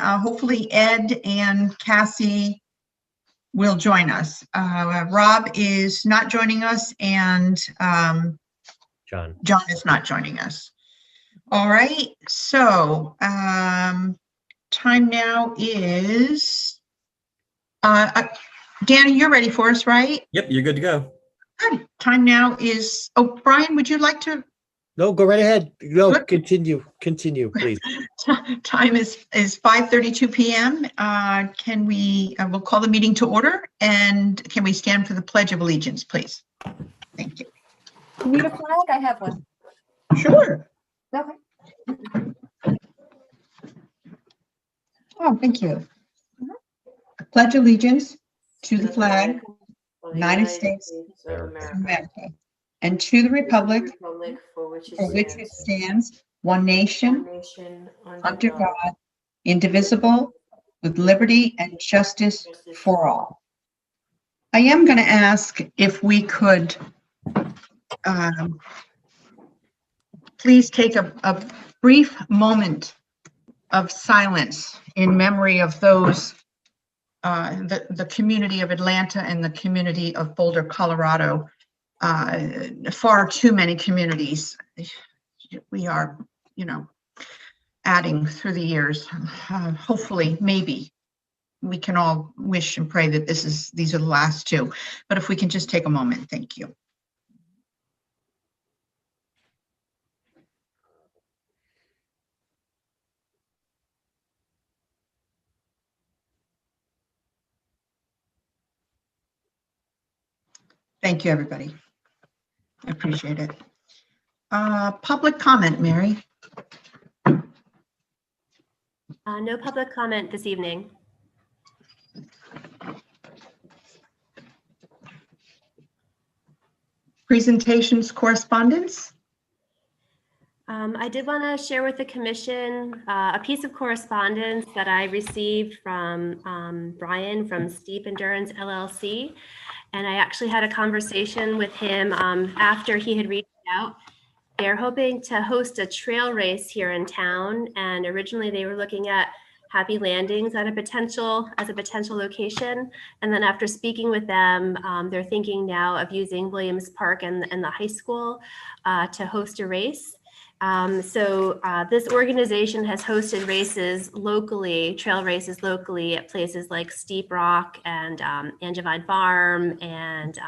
hopefully Ed and Cassie will join us. Rob is not joining us, and John is not joining us. All right, so time now is, Danny, you're ready for us, right? Yep, you're good to go. Good. Time now is, oh, Brian, would you like to? No, go right ahead. No, Good. continue, please. Time is 5:32 p.m. Can we, we'll call the meeting to order, and can we stand for the Pledge of Allegiance, please? Thank you. You need a flag? I have one. Sure. Okay. Oh, thank you. I pledge allegiance to the flag of the United States of America, and to the republic for which it stands, one nation, under God, indivisible, with liberty and justice for all. I am going to ask if we could please take a brief moment of silence in memory of those, the community of Atlanta and the community of Boulder, Colorado. Far too many communities we are, adding through the years. Hopefully, maybe we can all wish and pray that these are the last two. But if we can just take a moment, thank you. Thank you, everybody. I appreciate it. Public comment, Mary. No public comment this evening. Presentations, correspondence. I did want to share with the commission a piece of correspondence that I received from Brian from Steep Endurance LLC. And I actually had a conversation with him after he had reached out. They're hoping to host a trail race here in town. And originally they were looking at Happy Landings as a potential location. And then after speaking with them, they're thinking now of using Williams Park and the high school to host a race. So this organization has hosted races locally, trail races locally at places like Steep Rock and Angevine Farm and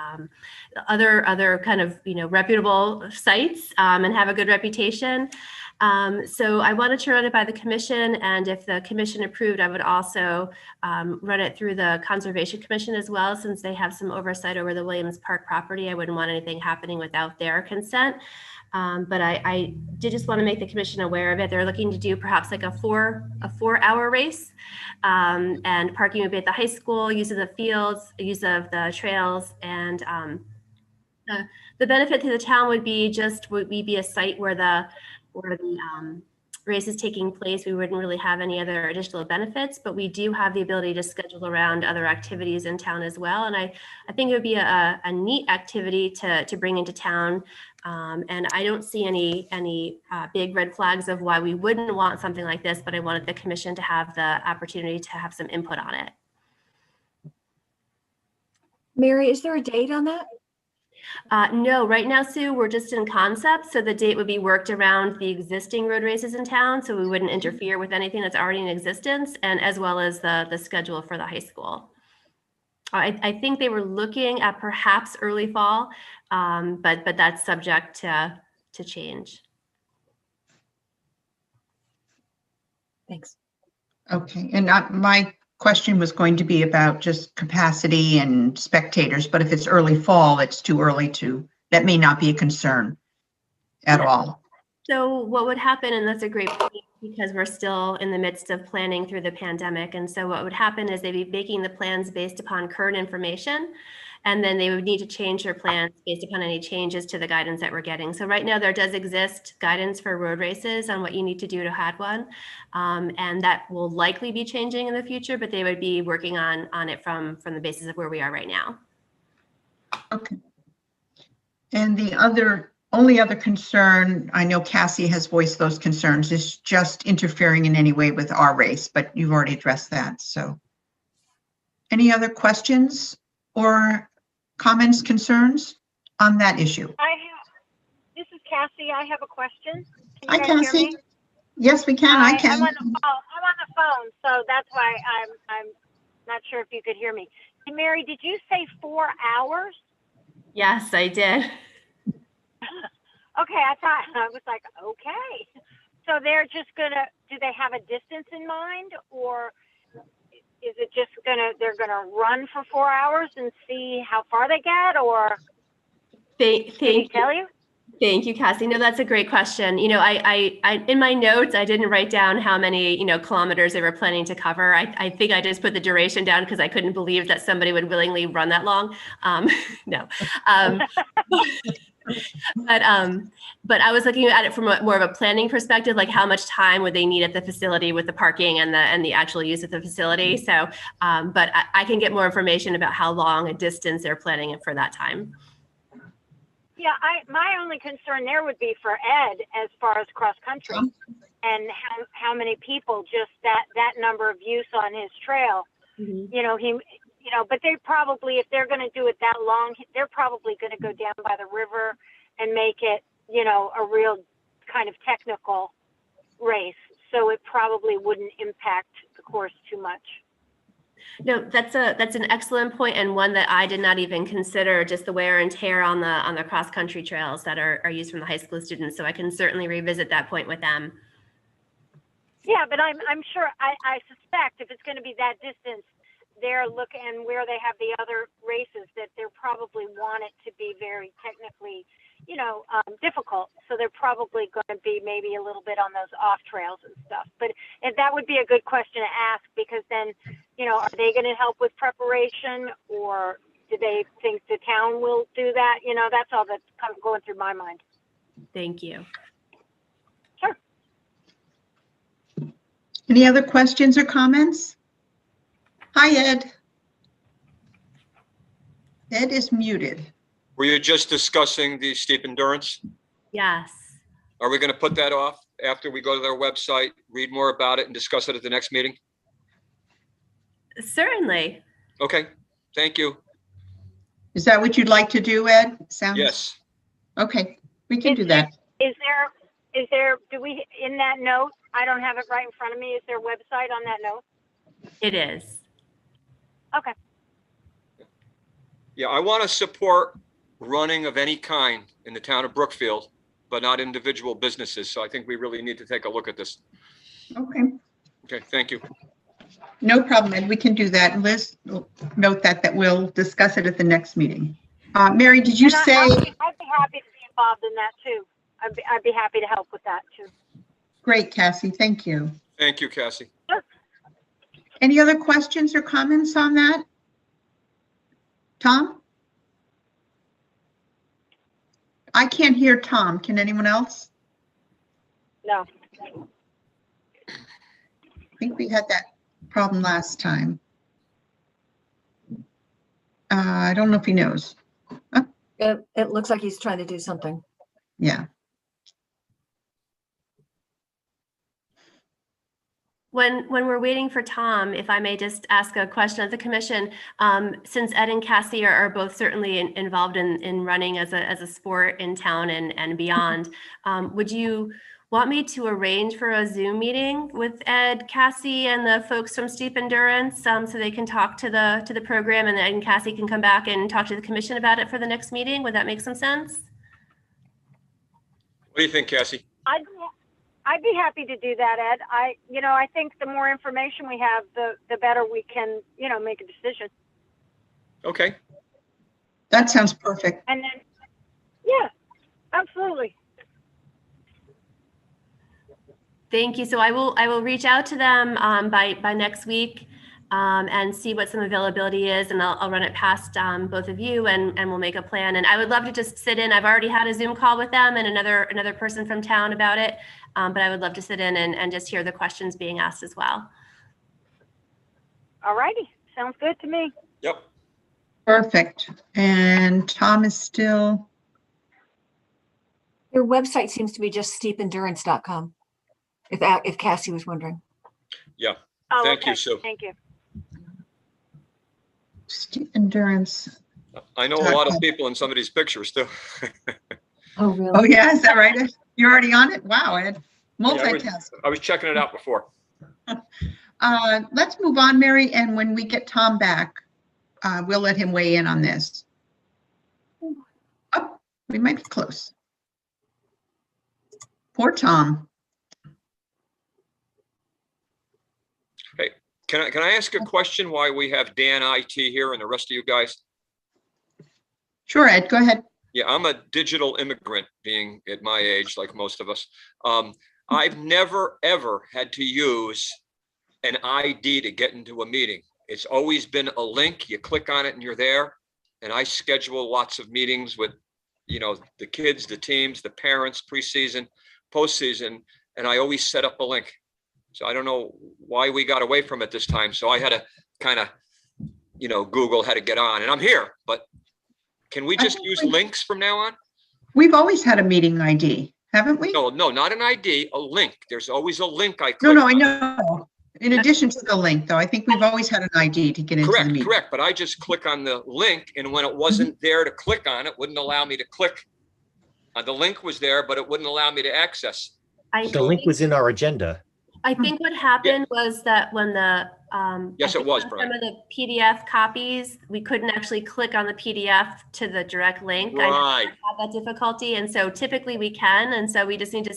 other kind of reputable sites and have a good reputation. So I wanted to run it by the commission, and if the commission approved, I would also run it through the Conservation Commission as well, since they have some oversight over the Williams Park property. I wouldn't want anything happening without their consent. But I did just want to make the commission aware of it. They're looking to do perhaps like a 4-hour race, and parking would be at the high school, use of the fields, use of the trails, and the benefit to the town would be a site where the race is taking place. We wouldn't really have any other additional benefits, but we do have the ability to schedule around other activities in town as well. And I think it would be a neat activity to bring into town. And I don't see any big red flags of why we wouldn't want something like this, but I wanted the commission to have the opportunity to have some input on it. Mary, is there a date on that? No, right now, Sue, we're just in concept. So the date would be worked around the existing road races in town. So we wouldn't interfere with anything that's already in existence, and as well as the schedule for the high school. I think they were looking at perhaps early fall, but that's subject to change. Thanks. Okay, and my question was going to be about just capacity and spectators, but if it's early fall, it's too early that may not be a concern at all. So what would happen, and that's a great point, because we're still in the midst of planning through the pandemic. And so what would happen is they'd be making the plans based upon current information, and then they would need to change their plans based upon any changes to the guidance that we're getting. So right now there does exist guidance for road races on what you need to do to have one. And that will likely be changing in the future, but they would be working on it from the basis of where we are right now. Okay. And the other only other concern, I know Cassie has voiced those concerns, is just interfering in any way with our race, but you've already addressed that, so. Any other questions or comments, concerns on that issue? This is Cassie. I have a question. Can Hi, you guys hear Cassie. me? Yes, we can. I I'm can. on the phone, so that's why I'm not sure if you could hear me. Hey, Mary, did you say 4 hours? Yes, I did. Okay, I was like, okay. So they're just gonna, do they have a distance in mind, or is it just they're gonna run for 4 hours and see how far they get, or did he Thank you. tell you? Thank you, Cassie. No, that's a great question. You know, I in my notes, I didn't write down how many, kilometers they were planning to cover. I think I just put the duration down because I couldn't believe that somebody would willingly run that long. No. But I was looking at it from more of a planning perspective, like how much time would they need at the facility with the parking and the actual use of the facility. So, but I can get more information about how long a distance they're planning for that time. Yeah, my only concern there would be for Ed as far as cross country, and how many people, just that number of use on his trail. Mm-hmm. But they probably, if they're going to do it that long, they're probably going to go down by the river and make it, a real kind of technical race. So it probably wouldn't impact the course too much. No, that's an excellent point, and one that I did not even consider, just the wear and tear on the cross country trails that are used from the high school students. So I can certainly revisit that point with them. Yeah, but I'm sure, I suspect if it's going to be that distance, they're looking where they have the other races, that they're probably want it to be very technically, difficult. So they're probably going to be maybe a little bit on those off trails and stuff. But that would be a good question to ask, because then, are they going to help with preparation, or do they think the town will do that? That's all that's kind of going through my mind. Thank you. Sure. Any other questions or comments? Hi, Ed. Ed is muted. Were you just discussing the steep endurance? Yes. Are we going to put that off after we go to their website, read more about it, and discuss it at the next meeting? Certainly. Okay, thank you. Is that what you'd like to do, Ed? Yes. Okay, we can do that. Is there, do we, in that note, I don't have it right in front of me, is there a website on that note? It is. Okay. Yeah, I want to support running of any kind in the town of Brookfield, but not individual businesses. So I think we really need to take a look at this. Okay, Okay, thank you. no problem, Ed. We can do that. Liz, note that we'll discuss it at the next meeting. Mary, did you And say? I'd be happy to be involved in that too. I'd be happy to help with that too. Great, Cassie. Thank you. Thank you, Cassie. Any other questions or comments on that? Tom? I can't hear Tom. Can anyone else? No. I think we had that problem last time. I don't know if he knows. It looks like he's trying to do something. Yeah. When we're waiting for Tom, if I may just ask a question of the commission, since Ed and Cassie are both certainly involved in running as a sport in town and beyond, would you want me to arrange for a Zoom meeting with Ed, Cassie, and the folks from Steep Endurance, so they can talk to the program, and Ed and Cassie can come back and talk to the commission about it for the next meeting? Would that make some sense? What do you think, Cassie? I'd be happy to do that, Ed. I think the more information we have, the better we can, make a decision. Okay, That sounds perfect. And then, yeah, absolutely. Thank you. So I will reach out to them by next week and see what some availability is, and I'll run it past both of you, and we'll make a plan. And I would love to just sit in. I've already had a Zoom call with them and another person from town about it, but I would love to sit in and just hear the questions being asked as well. All righty. Sounds good to me. yep. Perfect. And Tom is still. Their website seems to be just steependurance.com. If Cassie was wondering. Yeah, Oh, thank you, okay. Sue. Thank you. Steep endurance. I know a lot of people in some of these pictures too. Oh, really? Oh, yeah, is that right? You're already on it? Wow, Ed. Yeah, Multitask. I was checking it out before. Let's move on, Mary, and when we get Tom back, we'll let him weigh in on this. Oh, we might be close. Poor Tom. Can I ask a question why we have Dan IT here and the rest of you guys? Sure, Ed, go ahead. Yeah, I'm a digital immigrant, being at my age, like most of us. I've never, ever had to use an ID to get into a meeting. It's always been a link. You click on it and you're there. And I schedule lots of meetings with, the kids, the teams, the parents, preseason, postseason, and I always set up a link. So I don't know why we got away from it this time. So I had to kind of, Google how to get on, and I'm here, but can we just use links from now on? We've always had a meeting ID, haven't we? No, not an ID, a link. There's always a link I click No, I on. know. In addition to the link, though, I think we've always had an ID to get into the meeting. Correct. But I just click on the link, and when it wasn't there to click on, it wouldn't allow me to click. The link was there, but it wouldn't allow me to access. The link was in our agenda. I think what happened was that when the Yes, I it was, think Brian. some of the PDF copies, we couldn't actually click on the PDF to the direct link. I Right. had that difficulty, and so typically we can, and so we just need to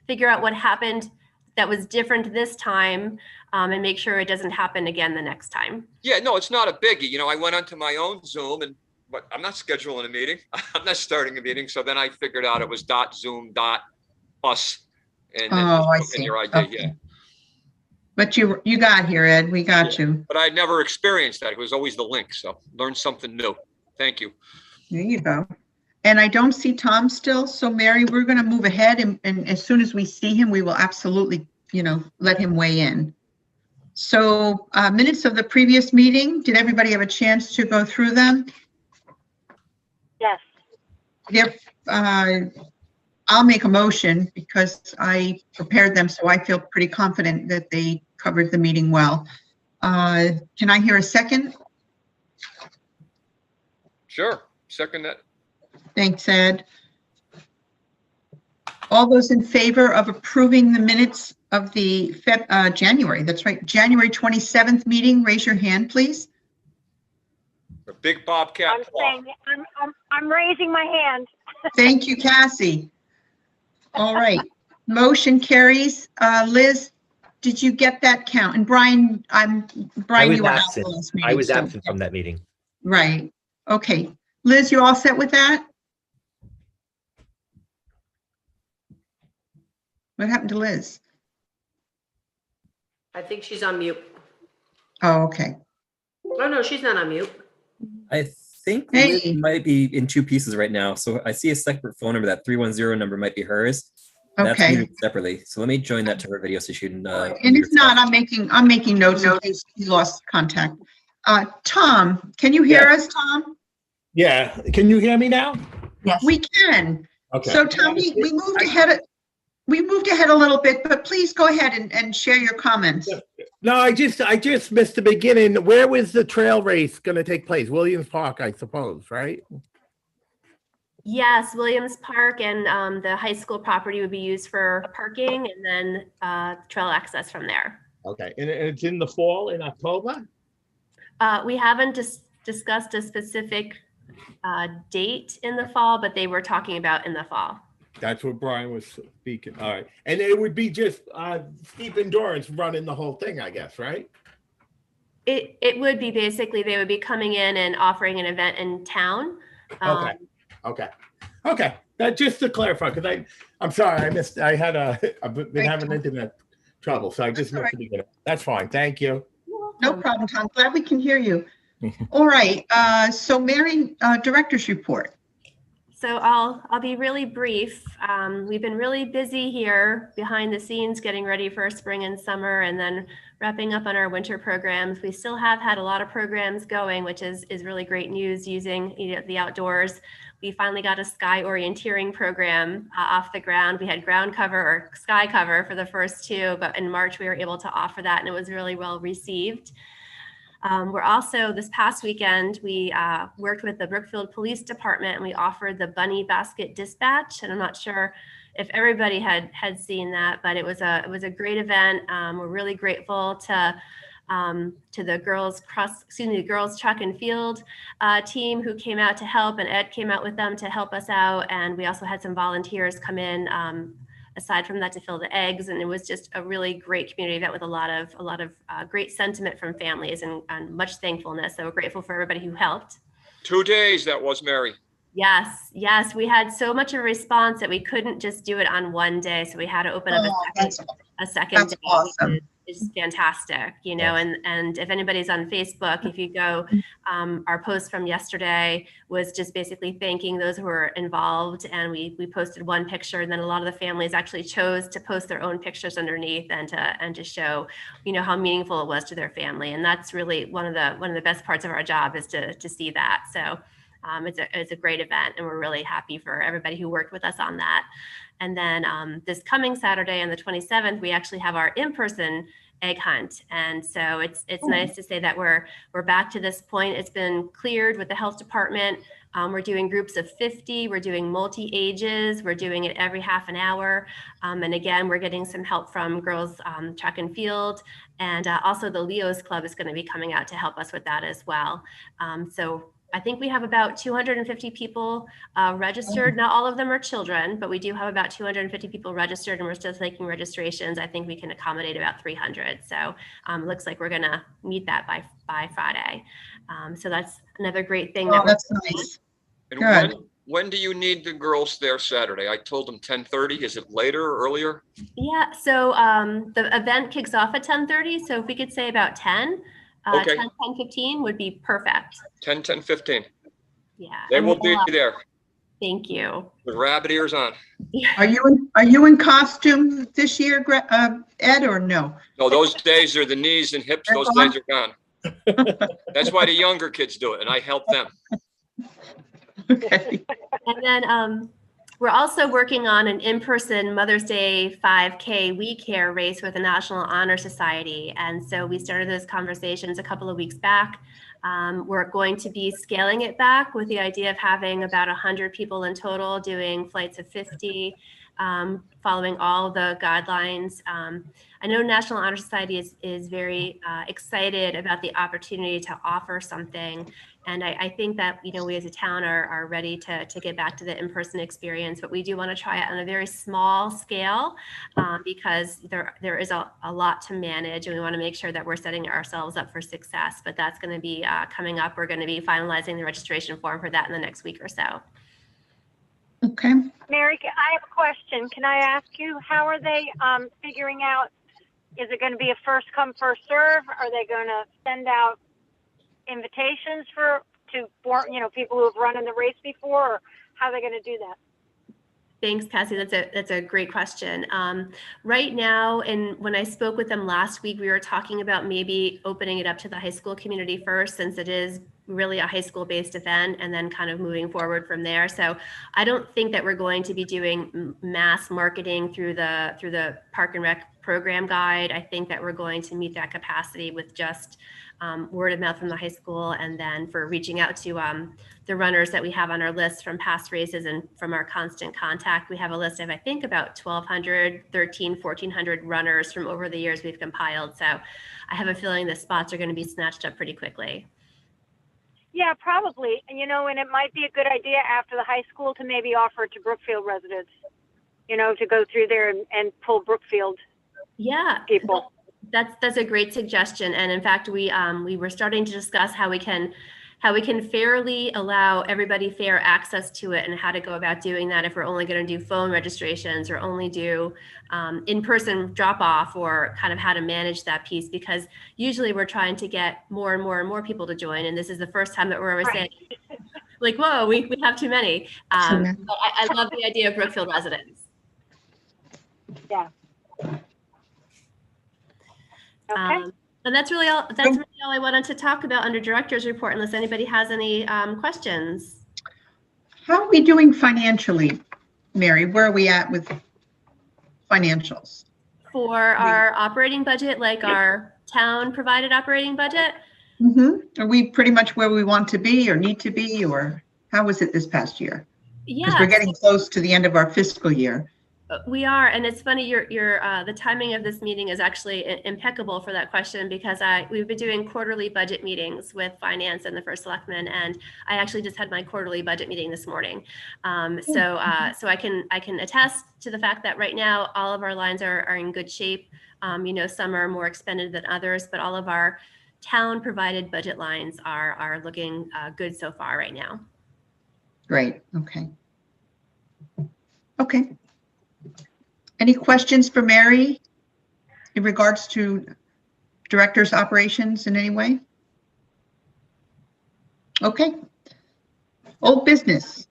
figure out what happened that was different this time, and make sure it doesn't happen again the next time. Yeah, no, it's not a biggie. I went onto my own Zoom, but I'm not scheduling a meeting. I'm not starting a meeting. So then I figured out it was .zoom.us, and then Oh, I just put in see. your ID. Okay. Yeah. But you got here, Ed. We got you. But I'd never experienced that. It was always the link. So learn something new. Thank you. There you go. And I don't see Tom still. So Mary, we're going to move ahead, and as soon as we see him, we will absolutely, let him weigh in. So minutes of the previous meeting, did everybody have a chance to go through them? Yes. Yep. I'll make a motion because I prepared them, so I feel pretty confident that they covered the meeting well. Can I hear a second? Sure. Second that. Thanks, Ed. All those in favor of approving the minutes of the January 27th meeting, raise your hand, please. A big Bobcat. I'm saying, I'm raising my hand. Thank you, Cassie. All right, motion carries. Liz, did you get that count? And Brian, I Brian, was you were out absent. the last meeting. I was so- absent from that meeting. Right, okay. Liz, you all set with that? What happened to Liz? I think she's on mute. Oh, okay. Oh, no, she's not on mute. I think Hey. Liz might be in two pieces right now. So I see a separate phone number. That 310 number might be hers. That's Okay. muted separately. So let me join that to her video so she can. And if not, I'm making notes in case he lost contact. Tom, can you hear us, Tom? Yeah, can you hear me now? Yes. We can. Okay. So Tom, we moved ahead. We moved ahead a little bit, but please go ahead and share your comments. No, I just missed the beginning. Where was the trail race going to take place? Williams Park, I suppose, right? Yes, Williams Park and the high school property would be used for parking, and then trail access from there. Okay, and it's in the fall, in October? We haven't discussed a specific date in the fall, but they were talking about in the fall. That's what Brian was speaking. All right, and it would be just steep endurance running the whole thing, I guess, right? It would be basically, they would be coming in and offering an event in town. Okay. That just to clarify, because I'm sorry, I've been having internet trouble, so I just missed the beginning. That's fine. Thank you. No problem, Tom. Glad we can hear you. All right. So Mary, director's report. So I'll be really brief. We've been really busy here behind the scenes, getting ready for spring and summer, and then wrapping up on our winter programs. We still have had a lot of programs going, which is really great news, using the outdoors. we finally got a sky orienteering program off the ground. We had ground cover or sky cover for the first two, but in March we were able to offer that, and it was really well received. We're also, this past weekend, we worked with the Brookfield Police Department, and we offered the Bunny Basket Dispatch. And I'm not sure if everybody had seen that, but it was a great event. We're really grateful to the girls track and field team who came out to help, and Ed came out with them to help us out. And we also had some volunteers come in aside from that to fill the eggs. And it was just a really great community event with a lot of great sentiment from families and much thankfulness. So we're grateful for everybody who helped. 2 days that was, Mary. Yes. We had so much of a response that we couldn't just do it on one day. So we had to open up a second That's day. awesome. It's fantastic, you know, and if anybody's on Facebook, if you go, our post from yesterday was just basically thanking those who were involved. And we posted one picture, and then a lot of the families actually chose to post their own pictures underneath and to show, you know, how meaningful it was to their family. And that's really one of the best parts of our job is to see that. So it's a great event, and we're really happy for everybody who worked with us on that. And then this coming Saturday on the 27th, we actually have our in-person egg hunt. And so it's nice to say that we're back to this point. It's been cleared with the health department. We're doing groups of 50. We're doing multi-ages. We're doing it every half an hour. And again, we're getting some help from girls track and field. And also the Leo's Club is going to be coming out to help us with that as well. So I think we have about 250 people registered. Not all of them are children, but we do have about 250 people registered, and we're still taking registrations. I think we can accommodate about 300. So looks like we're going to meet that by Friday. So that's another great thing. Oh, that's nice. And Good. when do you need the girls there Saturday? I told them 10:30. Is it later or earlier? Yeah. So the event kicks off at 10:30. So if we could say about 10. Okay. 10:15 would be perfect. 10:15. Yeah. They and will be we'll, there Thank you. with rabbit ears on. Are you in costume this year, Ed, or no? No, those days are the knees and hips. Those days are gone. That's why the younger kids do it, and I help them. Okay. And then we're also working on an in-person Mother's Day 5K We Care race with the National Honor Society. And so we started those conversations a couple of weeks back. We're going to be scaling it back with the idea of having about 100 people in total doing flights of 50, following all the guidelines. I know National Honor Society is very excited about the opportunity to offer something. And I think that, you know, we as a town are ready to get back to the in-person experience, but we do want to try it on a very small scale because there is a lot to manage, and we want to make sure that we're setting ourselves up for success. But that's going to be coming up. We're going to be finalizing the registration form for that in the next week or so. Okay. Mary, I have a question. Can I ask you, how are they figuring out, is it going to be a first come, first serve? Are they going to send out invitations for people who have run in the race before, or how are they going to do that? Thanks, Cassie. That's a great question. Right now, and when I spoke with them last week, we were talking about maybe opening it up to the high school community first, since it is really a high school based event, and then kind of moving forward from there. So I don't think that we're going to be doing mass marketing through the Park and Rec program guide. I think that we're going to meet that capacity with just word of mouth from the high school, and then for reaching out to the runners that we have on our list from past races and from our constant contact. We have a list of, I think, about 1,400 runners from over the years we've compiled. So I have a feeling the spots are going to be snatched up pretty quickly. Yeah, probably. And it might be a good idea after the high school to maybe offer it to Brookfield residents, to go through there and pull Brookfield people. That's a great suggestion. And in fact, we were starting to discuss how we can fairly allow everybody fair access to it, and how to go about doing that if we're only going to do phone registrations or only do in-person drop-off, or kind of how to manage that piece, because usually we're trying to get more and more and more people to join. And this is the first time that we're saying, like, whoa, we have too many. But I love the idea of Brookfield residents. Yeah. Okay. And that's really all I wanted to talk about under director's report, unless anybody has any questions. How are we doing financially, Mary? Where are we at with financials? For our operating budget, like our town provided operating budget, Are we pretty much where we want to be or need to be, or how was it this past year? Because yeah, we're getting close to the end of our fiscal year. we are, and it's funny. The timing of this meeting is actually impeccable for that question, because we've been doing quarterly budget meetings with finance and the first selectman, and I actually just had my quarterly budget meeting this morning. So I can attest to the fact that right now all of our lines are in good shape. Some are more expended than others, but all of our town provided budget lines are looking good so far right now. Great. Okay. Okay. Any questions for Mary in regards to director's operations in any way? Okay. Old business.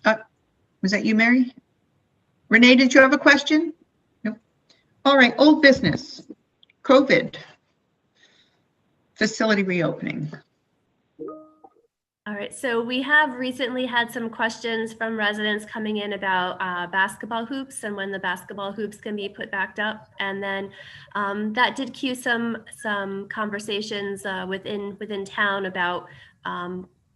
Was that you, Mary? Renee, did you have a question? No. All right, old business. COVID. Facility reopening. All right, so we have recently had some questions from residents coming in about basketball hoops and when the basketball hoops can be put back up. And then that did cue some conversations within town about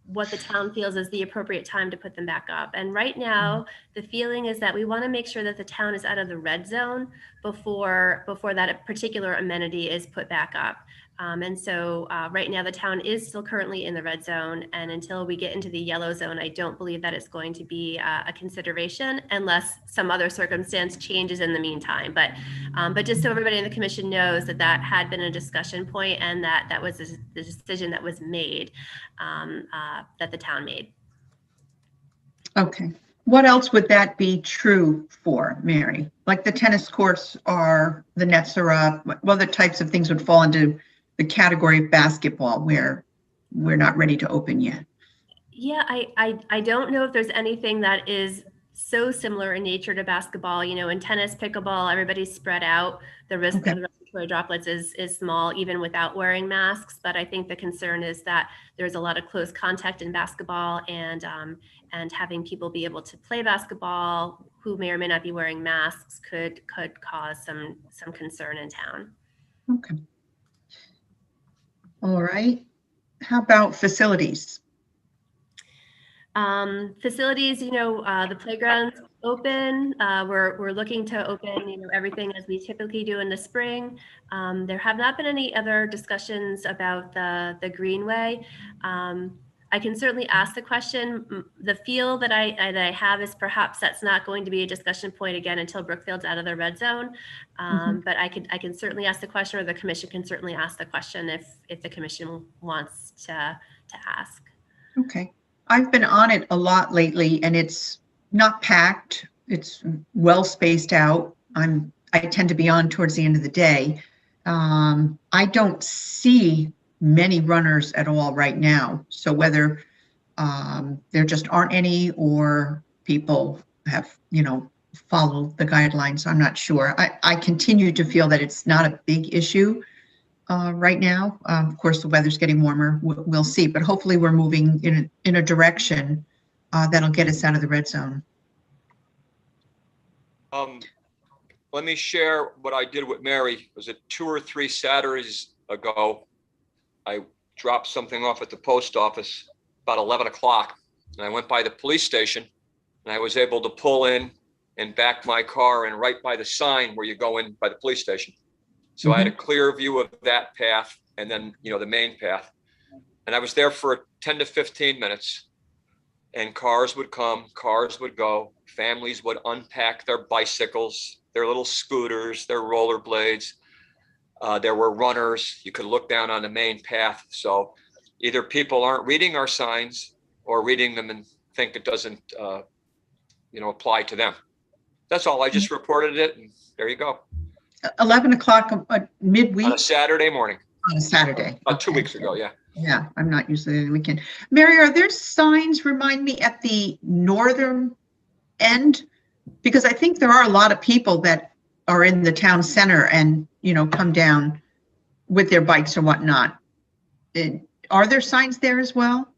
what the town feels is the appropriate time to put them back up. And right now, the feeling is that we want to make sure that the town is out of the red zone before that particular amenity is put back up. And so right now the town is still currently in the red zone, and until we get into the yellow zone, I don't believe that it's going to be a consideration unless some other circumstance changes in the meantime. But just so everybody in the commission knows that had been a discussion point, and that was the decision that was made, that the town made. Okay. What else would that be true for, Mary? Like the tennis courts the nets are up, what other types of things would fall into the category of basketball where we're not ready to open yet? Yeah, I don't know if there's anything that is so similar in nature to basketball. In tennis, pickleball, everybody's spread out. The risk of the respiratory droplets is small, even without wearing masks. But I think the concern is that there's a lot of close contact in basketball, and having people be able to play basketball who may or may not be wearing masks could cause some concern in town. Okay. All right. How about facilities? Facilities, the playground's open. We're looking to open, everything as we typically do in the spring. There have not been any other discussions about the Greenway. I can certainly ask the question. The feel that I have is perhaps that's not going to be a discussion point again until Brookfield's out of the red zone. But I can certainly ask the question, or the commission can certainly ask the question if the commission wants to ask. Okay. I've been on it a lot lately, and it's not packed. It's well spaced out. I tend to be on towards the end of the day. I don't see many runners at all right now. So whether there just aren't any, or people have, followed the guidelines, I'm not sure. I continue to feel that it's not a big issue right now. Of course, the weather's getting warmer. We'll see, but hopefully we're moving in a direction that'll get us out of the red zone. Let me share what I did with Mary. Was it 2 or 3 Saturdays ago? I dropped something off at the post office about 11 o'clock, and I went by the police station, and I was able to pull in and back my car in right by the sign where you go in by the police station. So I had a clear view of that path, and then, the main path. And I was there for 10 to 15 minutes, and cars would come, cars would go, families would unpack their bicycles, their little scooters, their rollerblades. There were runners. You could look down on the main path. So either people aren't reading our signs, or reading them and think it doesn't, apply to them. That's all. I just reported it, and there you go. 11 o'clock midweek? On a Saturday morning. On a Saturday. About 2 weeks ago, yeah. Yeah, I'm not usually in the weekend. Mary, are there signs, remind me, at the northern end? Because I think there are a lot of people that are in the town center and, come down with their bikes or whatnot. Are there signs there as well?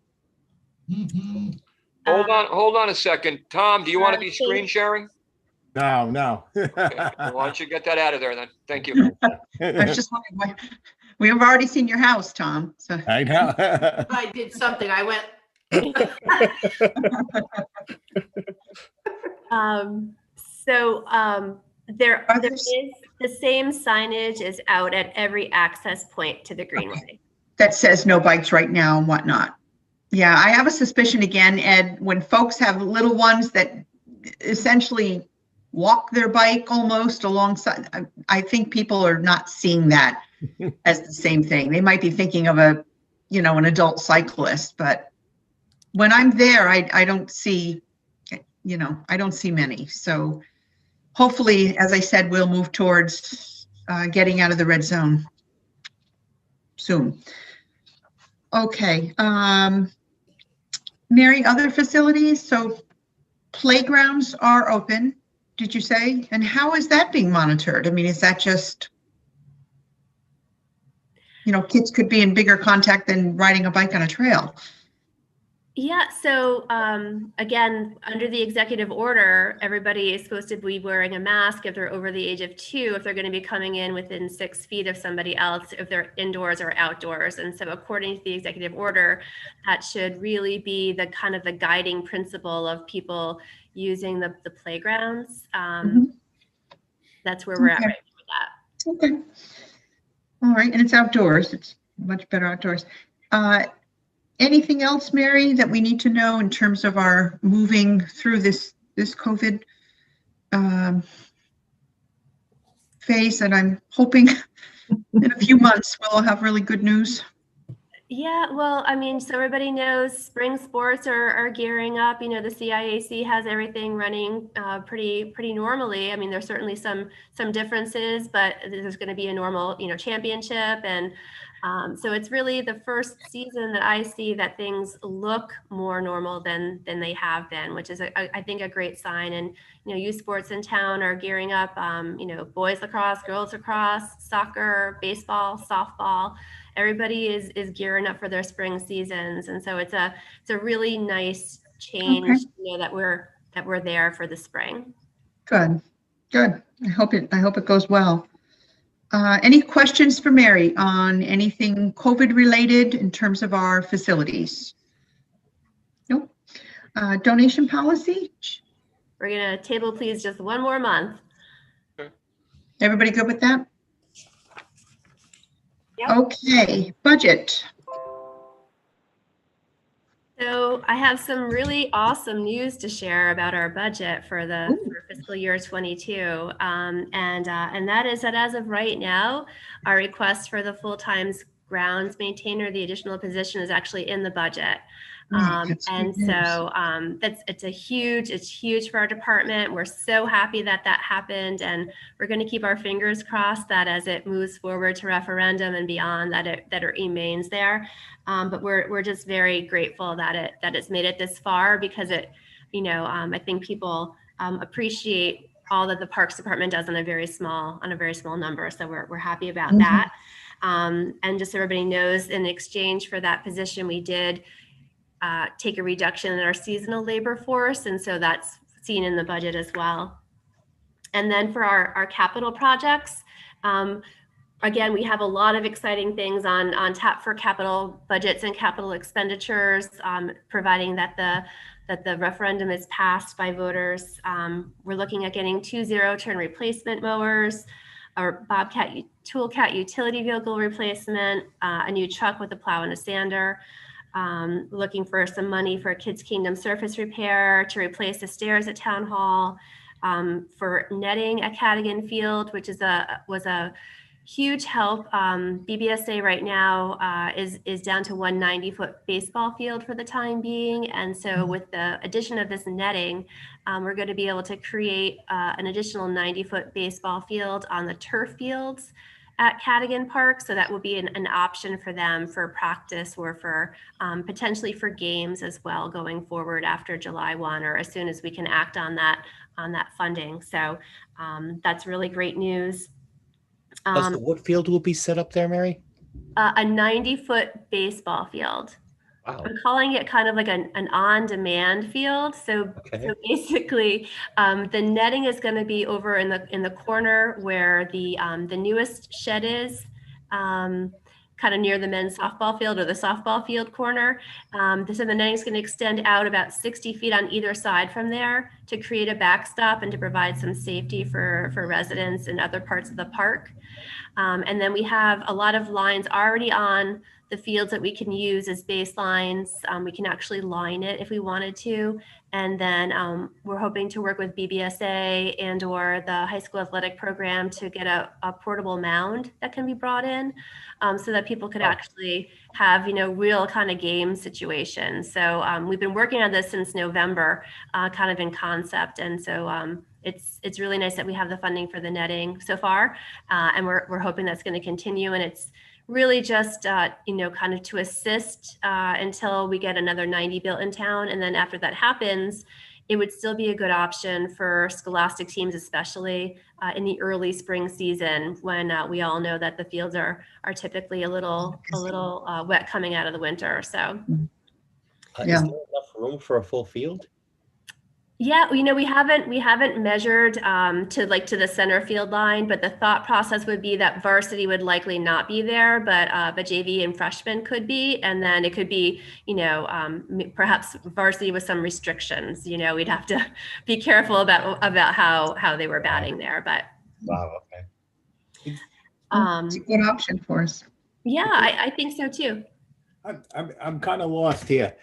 Hold on a second. Tom, do you want to be Kate. screen sharing? No. Okay, well, why don't you get that out of there then? Thank you. I was just wondering why. We have already seen your house, Tom, so. I know. I did something. I went, There Are there is the same signage is out at every access point to the Greenway. That says no bikes right now and whatnot. Yeah, I have a suspicion again, Ed, when folks have little ones that essentially walk their bike almost alongside, I think people are not seeing that as the same thing. They might be thinking of an adult cyclist, but when I'm there, I don't see, I don't see many. So hopefully, as I said, we'll move towards getting out of the red zone soon. Okay. Mary, other facilities? So playgrounds are open, did you say? And how is that being monitored? I mean, is that just, kids could be in bigger contact than riding a bike on a trail? Yeah, so again, under the executive order, everybody is supposed to be wearing a mask if they're over the age of 2, if they're going to be coming in within 6 feet of somebody else, if they're indoors or outdoors. And so according to the executive order, that should really be the kind of the guiding principle of people using the playgrounds. That's where we're at Okay. right now with that. Okay. All right, and it's outdoors. It's much better outdoors. Anything else, Mary, that we need to know in terms of our moving through this COVID phase? And I'm hoping in a few months we'll have really good news. Yeah, well, I mean, so everybody knows spring sports are gearing up. The CIAC has everything running pretty normally. I mean, there's certainly some differences, but there's going to be a normal, championship. And so it's really the first season that I see that things look more normal than they have been, which is, I think, a great sign. And, youth sports in town are gearing up, boys lacrosse, girls lacrosse, soccer, baseball, softball. Everybody is gearing up for their spring seasons. And so it's a really nice change, that we're there for the spring. Good. I hope it goes well. Any questions for Mary on anything COVID related in terms of our facilities? Nope. Donation policy? We're gonna table please just one more month. Everybody good with that? Yep. Okay, budget. So I have some really awesome news to share about our budget for fiscal year 22. And that is that as of right now, our request for the full-time grounds maintainer, the additional position, is actually in the budget. And so it's huge for our department. We're so happy that happened, and we're going to keep our fingers crossed that as it moves forward to referendum and beyond, that it remains there. But we're just very grateful that it's made it this far, because I think people appreciate all that the Parks Department does on a very small number. So we're happy about that. And just so everybody knows, in exchange for that position, we did take a reduction in our seasonal labor force. And so that's seen in the budget as well. And then for our capital projects, again, we have a lot of exciting things on tap for capital budgets and capital expenditures, providing that the referendum is passed by voters. We're looking at getting 2 zero-turn replacement mowers, our Bobcat Toolcat utility vehicle replacement, a new truck with a plow and a sander. Looking for some money for Kids Kingdom surface repair, to replace the stairs at Town Hall, for netting at Cadigan Field, which was a huge help. BBSA right now is down to 1 90-foot baseball field for the time being. And so with the addition of this netting, we're going to be able to create an additional 90-foot baseball field on the turf fields at Cadigan Park. So that will be an option for them for practice, or for potentially for games as well going forward after July 1, or as soon as we can act on that funding. So that's really great news. What field will be set up there, Mary? A 90-foot baseball field. Wow. I'm calling it kind of like an on-demand field. So, Okay. so basically, the netting is going to be over in the corner where the newest shed is, kind of near the men's softball field or the softball field corner. So the netting is going to extend out about 60 feet on either side from there to create a backstop and to provide some safety for residents in other parts of the park. And then we have a lot of lines already on the fields that we can use as baselines. We can actually line it if we wanted to. And then we're hoping to work with BBSA and or the high school athletic program to get a portable mound that can be brought in so that people could actually have, real kind of game situations. So we've been working on this since November, kind of in concept. And so it's really nice that we have the funding for the netting so far. And we're hoping that's going to continue. And it's really just, kind of to assist until we get another 90 built in town. And then after that happens, it would still be a good option for scholastic teams, especially in the early spring season when we all know that the fields are typically a little wet coming out of the winter. So, Is there enough room for a full field? yeah, we haven't measured to the center field line, but the thought process would be that varsity would likely not be there, but JV and freshmen could be, and then it could be, perhaps varsity with some restrictions. We'd have to be careful about how they were batting there, but Wow. Okay. It's a good option for us. Yeah, I think so too. I'm kind of lost here.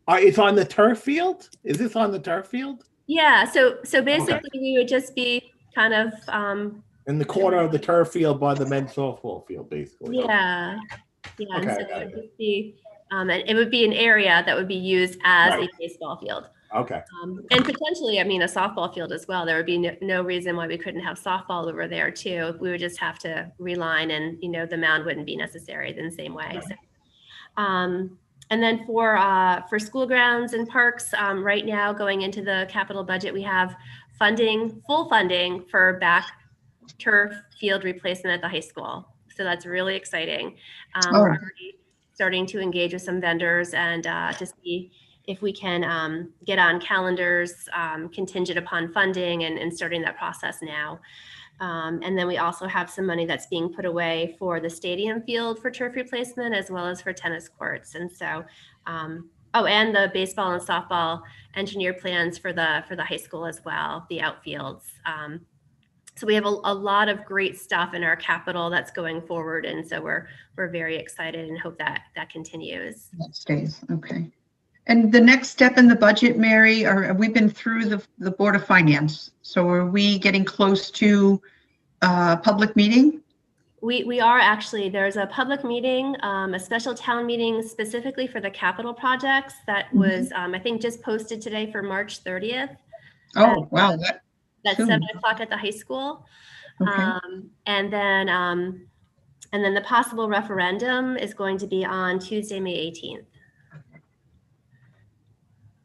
It's on the turf field? Is this on the turf field? Yeah, so basically we would just be kind of In the corner of the turf field by the men's softball field, basically. yeah. Okay. And so it would just be and it would be an area that would be used as a baseball field. Okay. And potentially, a softball field as well. There would be no reason why we couldn't have softball over there too. We would just have to reline and, the mound wouldn't be necessary in the same way. So, and then for school grounds and parks, right now going into the capital budget, we have full funding for back turf field replacement at the high school. So that's really exciting. We're already starting to engage with some vendors and to see if we can get on calendars contingent upon funding and starting that process now. And then we also have some money that's being put away for the stadium field for turf replacement as well as for tennis courts. And so, and the baseball and softball engineered plans for the high school as well, the outfields. So we have a lot of great stuff in our capital that's going forward. And so we're very excited and hope that continues. That stays, okay. And the next step in the budget, Mary, we've been through the Board of Finance. So are we getting close to public meeting? We are actually. There's a public meeting, a special town meeting specifically for the capital projects that was, I think, just posted today for March 30th. Oh, wow. That's soon. 7:00 at the high school. Okay. And then the possible referendum is going to be on Tuesday, May 18th.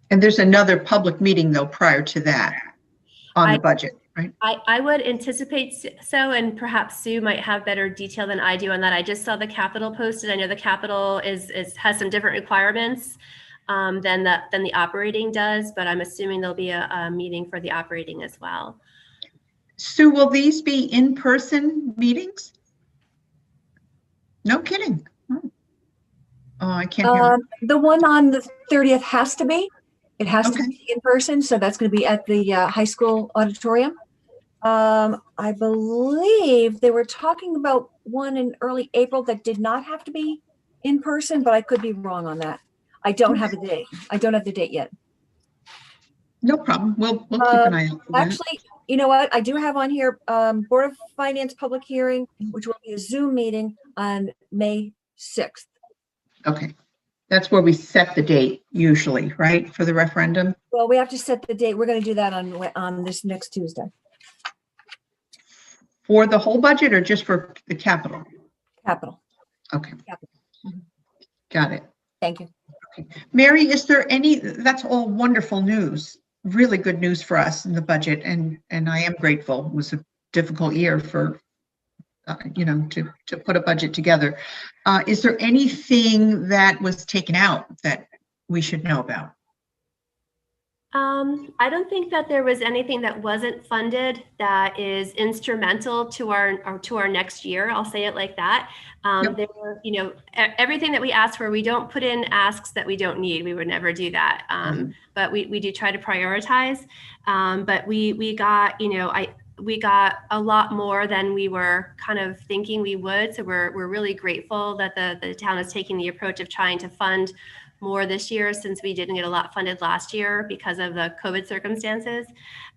And there's another public meeting though prior to that on the budget, right? I would anticipate so, and perhaps Sue might have better detail than I do on that. I just saw the Capitol posted. I know the Capitol has some different requirements than the operating does, but I'm assuming there'll be a meeting for the operating as well. Sue, will these be in-person meetings? No kidding. Oh, I can't hear. The one on the 30th has to be. It has Okay. to be in person, so that's going to be at the high school auditorium. I believe they were talking about one in early April that did not have to be in person, but I could be wrong on that. I don't have a date. I don't have the date yet. No problem. We'll keep an eye out for that. Actually, you know what? I do have on here Board of Finance public hearing, which will be a Zoom meeting on May 6th. Okay. That's where we set the date usually, right? For the referendum? Well, we have to set the date. We're going to do that on this next Tuesday. For the whole budget or just for the capital? Capital. Okay. Capital. Mhm. Got it. Thank you. Mary, is there that's all wonderful news, really good news for us in the budget. And I am grateful. It was a difficult year for to put a budget together. Is there anything that was taken out that we should know about? I don't think that there was anything that wasn't funded that is instrumental to our next year. I'll say it like that. Yep. There were, everything that we asked for, we don't put in asks that we don't need. We would never do that. But we do try to prioritize. But we got, we got a lot more than we were kind of thinking we would. So we're really grateful that the town is taking the approach of trying to fund more this year, since we didn't get a lot funded last year because of the COVID circumstances.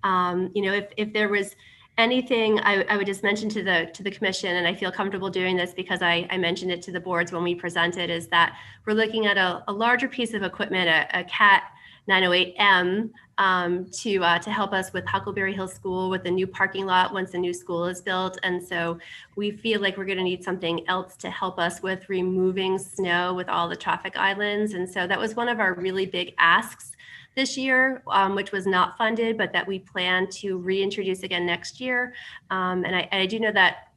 If there was anything, I would just mention to the commission, and I feel comfortable doing this because I mentioned it to the boards when we presented, is that we're looking at a larger piece of equipment, a CAT 908M, to help us with Huckleberry Hill School with the new parking lot once the new school is built. And so we feel like we're going to need something else to help us with removing snow with all the traffic islands. And so that was one of our really big asks this year, which was not funded, but that we plan to reintroduce again next year. And I do know that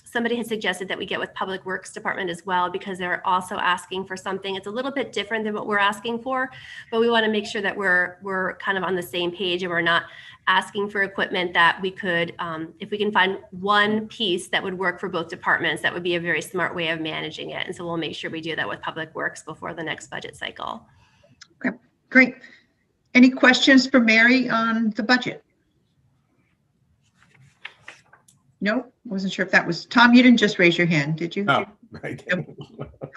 somebody had suggested that we get with Public Works Department as well, because they're also asking for something. It's a little bit different than what we're asking for, but we want to make sure that we're kind of on the same page and we're not asking for equipment that we could, if we can find one piece that would work for both departments, that would be a very smart way of managing it. And so we'll make sure we do that with Public Works before the next budget cycle. Okay, great. Any questions for Mary on the budget? No, wasn't sure if that was Tom. You didn't just raise your hand, did you? No, I didn't.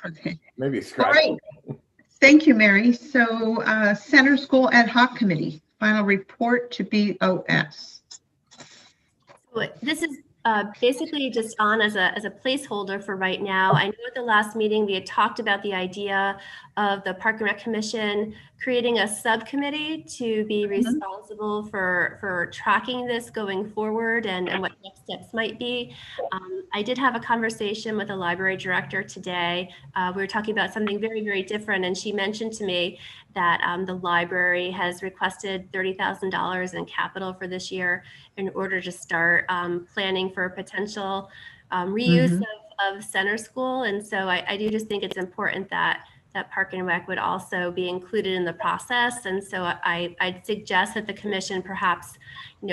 Okay. Maybe All scratch. right. Thank you, Mary. So Center School Ad Hoc Committee, final report to BOS. This is basically just on as a placeholder for right now. I know at the last meeting we had talked about the idea of the Park and Rec Commission creating a subcommittee to be responsible for tracking this going forward and what next steps might be. I did have a conversation with a library director today. We were talking about something very, very different, and she mentioned to me that the library has requested $30,000 in capital for this year in order to start planning for potential reuse of Center School. And so I do just think it's important that Park and Rec would also be included in the process. And so I'd suggest that the commission perhaps,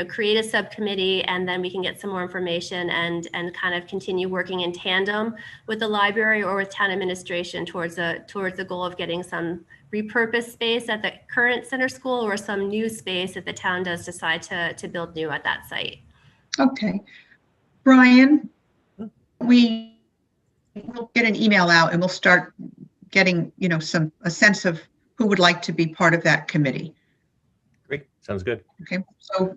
create a subcommittee, and then we can get some more information and kind of continue working in tandem with the library or with town administration towards the goal of getting some repurposed space at the current Center School or some new space if the town does decide to build new at that site. Okay. Brian, we will get an email out and we'll start getting, a sense of who would like to be part of that committee. Great, sounds good. Okay, so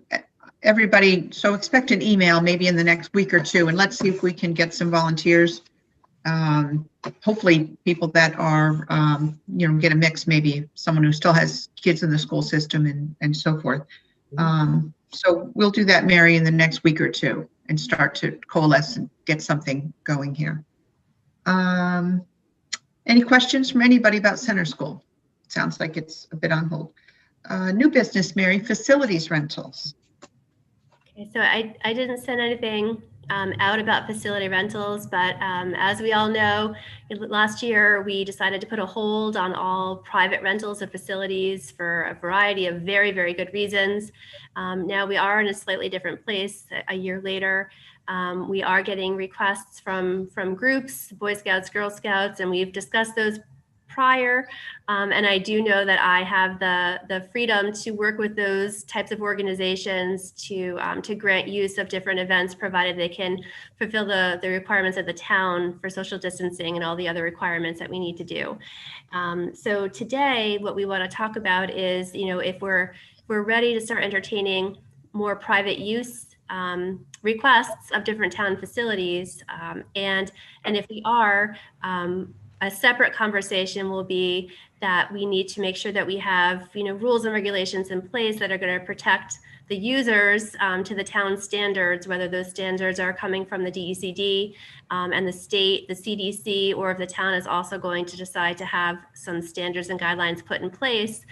everybody, so expect an email maybe in the next week or two, and let's see if we can get some volunteers. Hopefully people that are, get a mix, maybe someone who still has kids in the school system and so forth. So we'll do that, Mary, in the next week or two and start to coalesce and get something going here. Any questions from anybody about Center School? Sounds like it's a bit on hold. New business, Mary, facilities rentals. Okay, so I didn't send anything out about facility rentals, but as we all know, last year we decided to put a hold on all private rentals of facilities for a variety of very, very good reasons. Now we are in a slightly different place a year later. We are getting requests from groups, Boy Scouts, Girl Scouts, and we've discussed those prior. And I do know that I have the freedom to work with those types of organizations to grant use of different events, provided they can fulfill the requirements of the town for social distancing and all the other requirements that we need to do. So today, what we want to talk about is, if we're ready to start entertaining more private use requests of different town facilities, and if we are, a separate conversation will be that we need to make sure that we have, rules and regulations in place that are going to protect users to the town standards, whether those standards are coming from the DECD and the state, the CDC, or if the town is also going to decide to have some standards and guidelines put in place.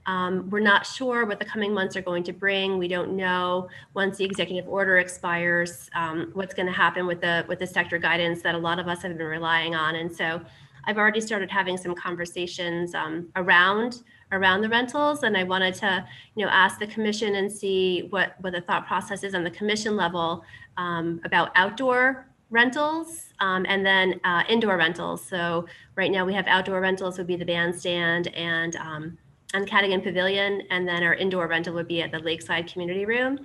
We're not sure what the coming months are going to bring. We don't know once the executive order expires what's going to happen with the sector guidance that a lot of us have been relying on. And so I've already started having some conversations around the rentals, and I wanted to, ask the commission and see what the thought process is on the commission level about outdoor rentals and then indoor rentals. So right now we have outdoor rentals would be the bandstand and Cadigan Pavilion, and then our indoor rental would be at the Lakeside Community Room.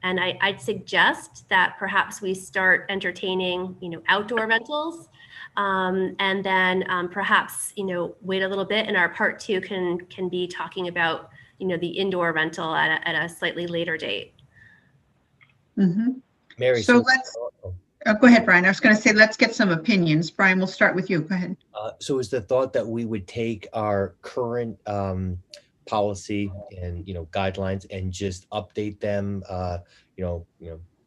And I'd suggest that perhaps we start entertaining, outdoor rentals. And then perhaps, wait a little bit, and our part 2 can be talking about, the indoor rental at a slightly later date. Mhm. Mary, So let's, go ahead, Brian. I was going to say, let's get some opinions. Brian, we'll start with you. Go ahead. so is the thought that we would take our current policy and guidelines and just update them,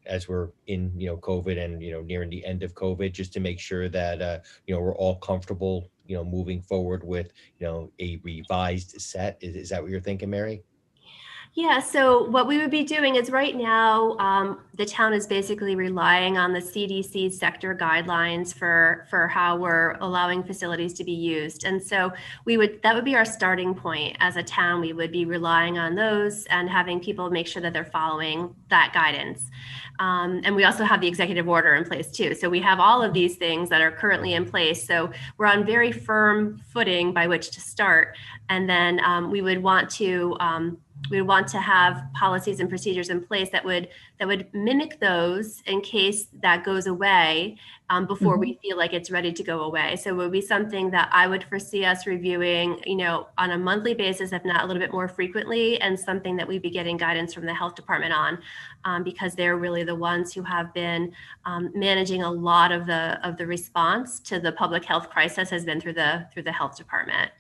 as we're in COVID and nearing the end of COVID, just to make sure that we're all comfortable moving forward with a revised set? Is that what you're thinking, Mary? Yeah, so what we would be doing is right now, the town is basically relying on the CDC sector guidelines for how we're allowing facilities to be used. And so that would be our starting point as a town. We would be relying on those and having people make sure that they're following that guidance. And we also have the executive order in place too. So we have all of these things that are currently in place. So we're on very firm footing by which to start. And then we would want to have policies and procedures in place that would mimic those in case that goes away before we feel like it's ready to go away. So it would be something that I would foresee us reviewing, on a monthly basis, if not a little bit more frequently, and something that we'd be getting guidance from the health department on, because they're really the ones who have been managing a lot of the response to the public health crisis has been through the health department.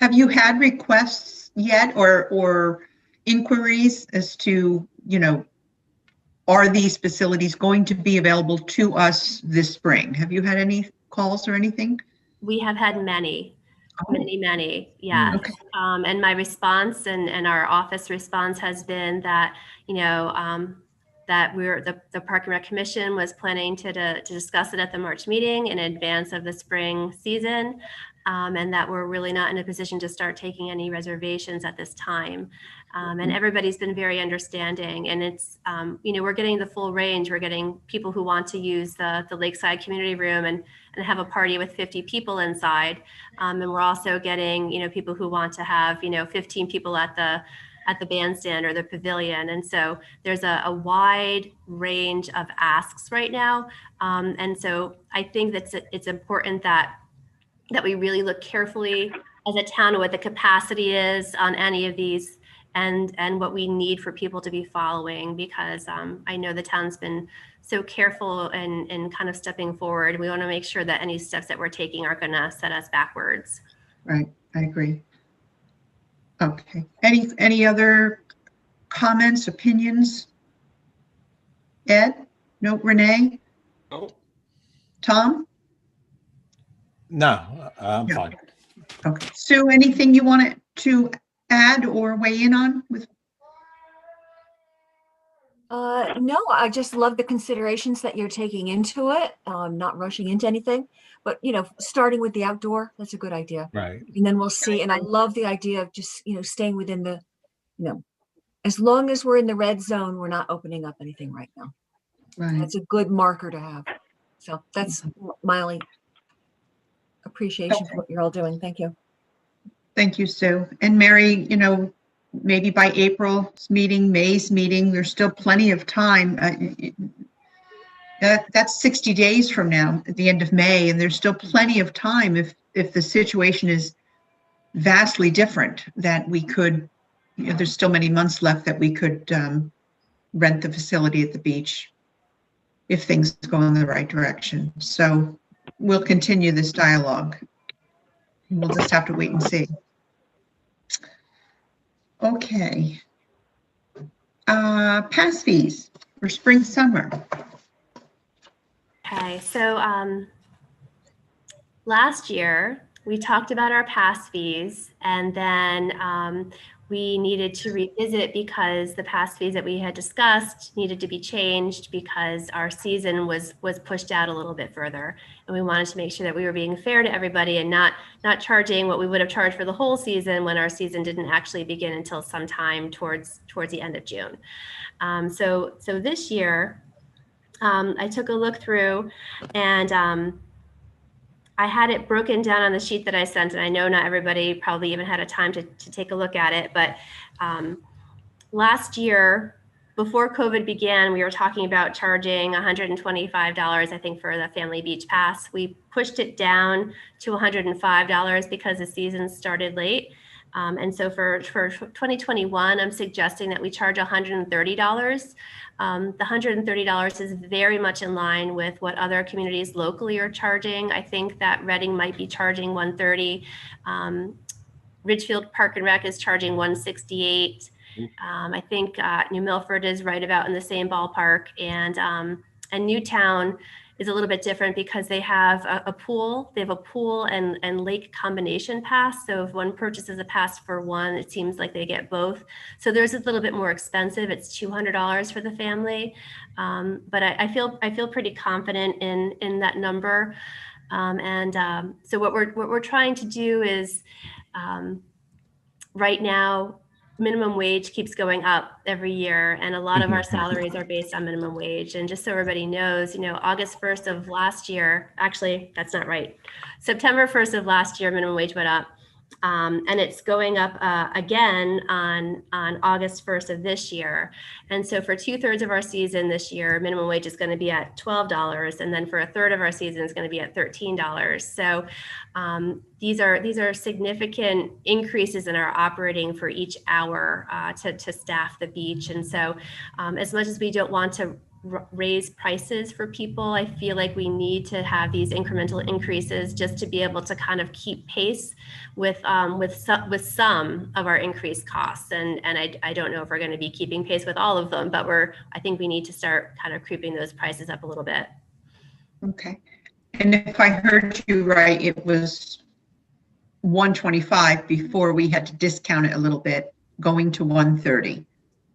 Have you had requests yet or inquiries as to, are these facilities going to be available to us this spring? Have you had any calls or anything? We have had many, yeah. Okay. And my response and our office response has been that, that the Park and Rec Commission was planning to discuss it at the March meeting in advance of the spring season. And that we're really not in a position to start taking any reservations at this time. And everybody's been very understanding, and it's, we're getting the full range. We're getting people who want to use the Lakeside Community Room and have a party with 50 people inside. And we're also getting, people who want to have, 15 people at the bandstand or the pavilion. And so there's a wide range of asks right now. And so I think that it's important that we really look carefully as a town what the capacity is on any of these and what we need for people to be following, because I know the town's been so careful in kind of stepping forward. We want to make sure that any steps that we're taking are going to set us backwards. Right, I agree. Okay, any other comments, opinions? Ed? No, Renee? No. Tom? No, I'm fine. Okay, Sue, anything you wanted to add or weigh in on with? No, I just love the considerations that you're taking into it. Not rushing into anything, but starting with the outdoor, that's a good idea. Right. And then we'll see. And I love the idea of just, staying within the, as long as we're in the red zone, we're not opening up anything right now. Right. That's a good marker to have. So that's my only appreciation for what you're all doing. Thank you. Thank you, Sue. And Mary, maybe by April's meeting, May's meeting, there's still plenty of time. That's 60 days from now, at the end of May, and there's still plenty of time if the situation is vastly different, that we could, there's still many months left that we could rent the facility at the beach if things go in the right direction. So we'll continue this dialogue. We'll just have to wait and see. Okay. Pass fees for spring, summer. Okay, so last year we talked about our pass fees, and then we needed to revisit because the pass fees that we had discussed needed to be changed because our season was pushed out a little bit further, and we wanted to make sure that we were being fair to everybody and not charging what we would have charged for the whole season when our season didn't actually begin until sometime towards the end of June. So this year, I took a look through, and I had it broken down on the sheet that I sent, and I know not everybody probably even had a time to take a look at it, but last year, before COVID began, we were talking about charging $125, I think, for the Family Beach Pass. We pushed it down to $105 because the season started late. And so for 2021, I'm suggesting that we charge $130. The $130 is very much in line with what other communities locally are charging. I think that Reading might be charging $130. Ridgefield Park and Rec is charging $168. I think New Milford is right about in the same ballpark, and Newtown is a little bit different because they have a pool. They have a pool and lake combination pass. So if one purchases a pass for one, it seems like they get both. So there's a little bit more expensive. It's $200 for the family, but I feel pretty confident in that number. So what we're trying to do is right now, minimum wage keeps going up every year, and a lot of our salaries are based on minimum wage. And just so everybody knows, August 1st of last year, actually, that's not right. September 1st of last year, minimum wage went up. And it's going up again on August 1st of this year. And so for 2/3 of our season this year, minimum wage is going to be at $12. And then for 1/3 of our season, it's going to be at $13. So these are significant increases in our operating for each hour to staff the beach. And so as much as we don't want to raise prices for people, I feel like we need to have these incremental increases just to be able to kind of keep pace with some of our increased costs. And I don't know if we're going to be keeping pace with all of them, but I think we need to start kind of creeping those prices up a little bit. Okay. And if I heard you right, it was $125 before we had to discount it a little bit, going to $130.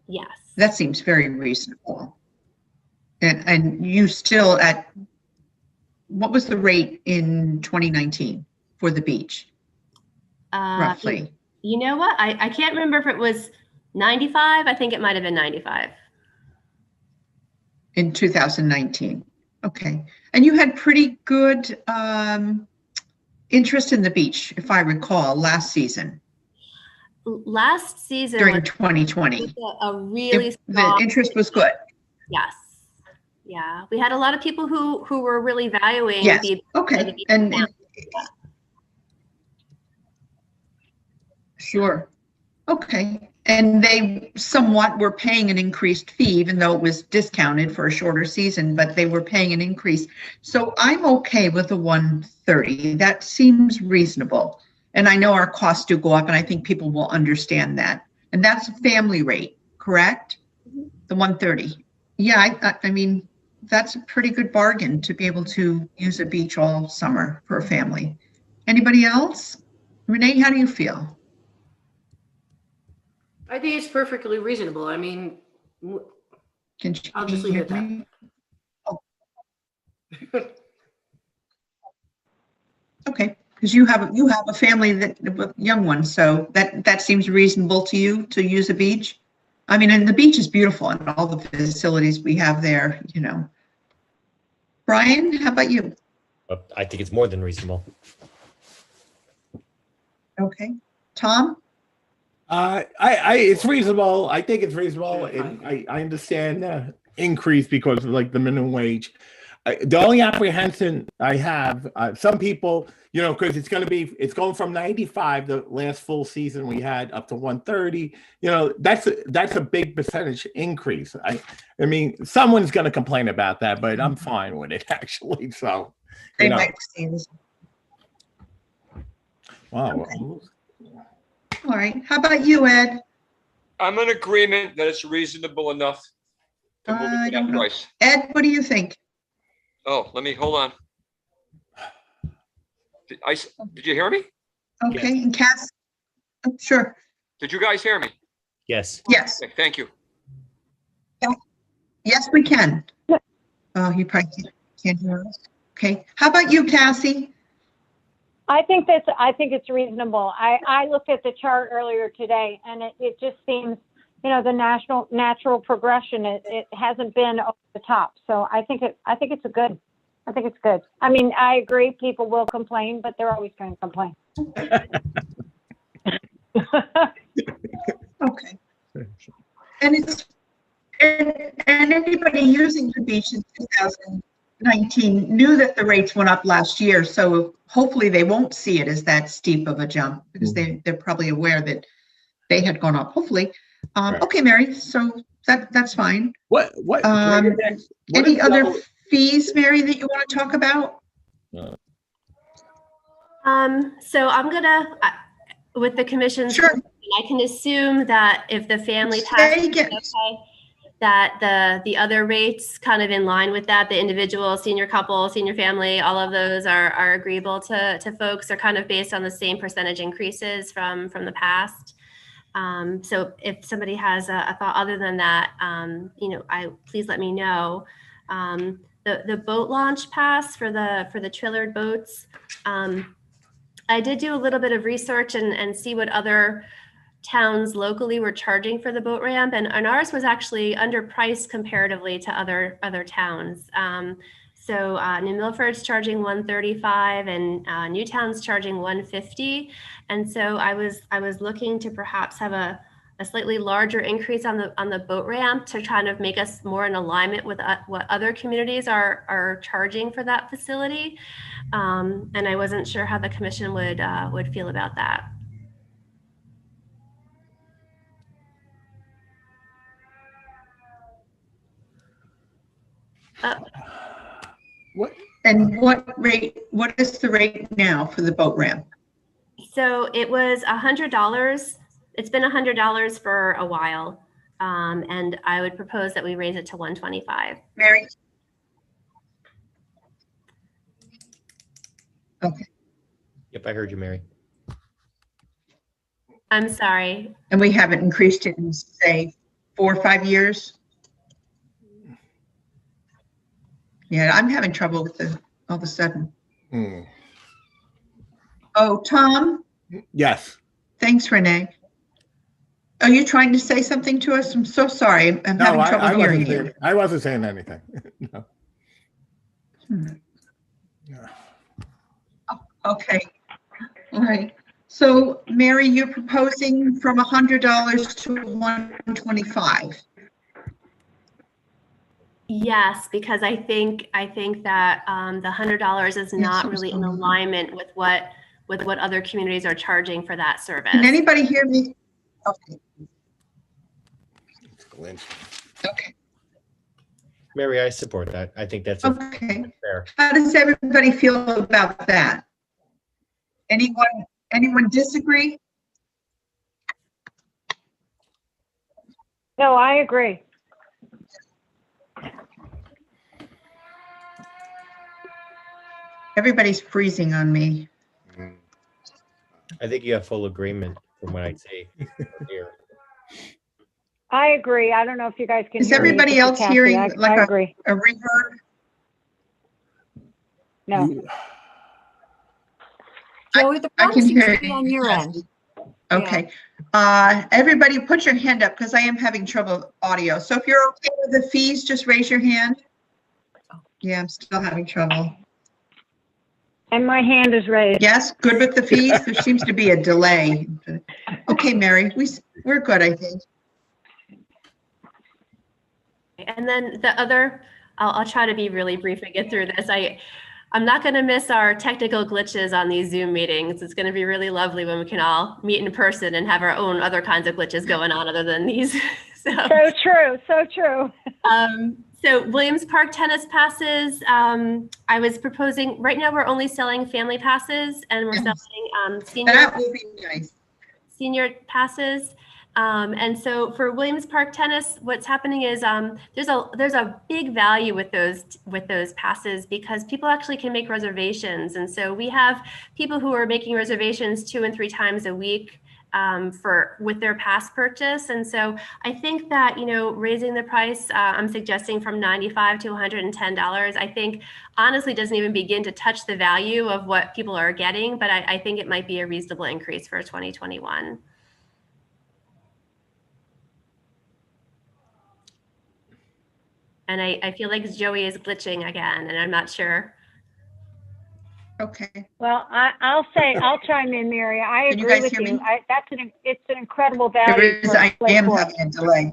Yes. That seems very reasonable. And you still what was the rate in 2019 for the beach, roughly? You know what? I can't remember if it was 95. I think it might have been 95. In 2019. Okay. And you had pretty good interest in the beach, if I recall, last season. Last season during 2020. The interest was good. Yes. Yeah, we had a lot of people who were really valuing yes. the okay. And sure. Okay. And they somewhat were paying an increased fee, even though it was discounted for a shorter season, but they were paying an increase. So I'm okay with the $130. That seems reasonable. And I know our costs do go up, and I think people will understand that. And that's a family rate, correct? The $130. Yeah, I mean, that's a pretty good bargain to be able to use a beach all summer for a family. Anybody else? Renee, how do you feel? I think it's perfectly reasonable. I mean, I'll just leave it at that. Oh. Okay, because you have a family with young ones, so that seems reasonable to you to use a beach. I mean, and the beach is beautiful and all the facilities we have there, Brian, how about you? I think it's more than reasonable. Okay. Tom? It's reasonable. I think it's reasonable. And I understand the increase because of like the minimum wage. The only apprehension I have, some people, because it's going from 95, the last full season we had, up to 130. That's a big percentage increase. I mean, someone's going to complain about that, but I'm fine with it actually. So, They might see this. Wow. Okay. All right. How about you, Ed? I'm in agreement that it's reasonable enough to move it I to don't that know. price. Ed, what do you think? Oh, hold on. Did you hear me? Okay, and Cass? Oh, sure, Did you guys hear me? Yes. yes, Okay, thank you. yes, we can. Oh, you probably can't hear us. Okay, how about you, Cassie? I think it's reasonable. I looked at the chart earlier today and it just seems, the natural progression, it hasn't been over the top. So I think it's good. I mean, I agree, people will complain, but they're always going to complain. Okay. And anybody using the beach in 2019 knew that the rates went up last year, so hopefully they won't see it as that steep of a jump because they're probably aware that they had gone up, hopefully. Okay, Mary, so that's fine. What Any other fees, Mary, that you want to talk about? So I'm gonna, with the commission's, Sure. I can assume that if the family passes, okay, that the other rates kind of in line with that, the individual, senior couple, senior family, all of those are agreeable to folks. They're kind of based on the same percentage increases from the past. So if somebody has a thought other than that, please let me know. The boat launch pass for the Trillard boats, I did do a little bit of research and see what other towns locally were charging for the boat ramp, and ours was actually underpriced comparatively to other towns. So New Milford's charging $135 and Newtown's charging $150, and so I was looking to perhaps have a slightly larger increase on the boat ramp to kind of make us more in alignment with what other communities are charging for that facility. And I wasn't sure how the commission would feel about that. What is the rate now for the boat ramp? So it was $100. It's been $100 for a while. And I would propose that we raise it to $125. Mary? Okay. Yep, I heard you, Mary. I'm sorry. And we haven't increased it in, say, 4 or 5 years? Yeah, I'm having trouble with it all of a sudden. Oh, Tom? Yes. Thanks, Renee. Are you trying to say something to us? I'm so sorry. I'm having trouble hearing you. I wasn't saying anything. No. Okay. All right. So, Mary, you're proposing from $100 to $125. Yes, because I think that the $100 is not really in alignment with what other communities are charging for that service. Can anybody hear me? Okay. Okay. Mary, I support that. I think that's Okay. fair. How does everybody feel about that? Anyone disagree? No, I agree. Everybody's freezing on me. I think you have full agreement from what I see here. I agree. I don't know if you guys can. Is hear me. everybody This is else Kathy. hearing I like agree. a reverb? No. Joey, the I problem can seems hear to be on your end. Okay. Everybody put your hand up because I am having trouble audio. So if you're okay with the fees, just raise your hand. Yeah, I'm still having trouble. And my hand is raised. Yes, good with the fees. There seems to be a delay. Okay, Mary, we're good, I think. And then the other, I'll try to be really brief and get through this. I'm not going to miss our technical glitches on these Zoom meetings. It's going to be really lovely when we can all meet in person and have our own other kinds of glitches going on other than these. So true. So true. So Williams Park tennis passes, I was proposing, right now we're only selling family passes and we're selling senior. That will be nice. Senior passes. And so for Williams Park Tennis, what's happening is there's a big value with those passes because people actually can make reservations. And so we have people who are making reservations 2 and 3 times a week with their pass purchase. And so I think that, raising the price, I'm suggesting from $95 to $110, I think honestly doesn't even begin to touch the value of what people are getting, but I think it might be a reasonable increase for 2021. And I feel like Joey is glitching again, and I'm not sure. Okay. Well, I'll chime in, Mary. I Can you agree guys with hear you. me? It's an incredible There value. is, for I Lake am Forest. having a delay.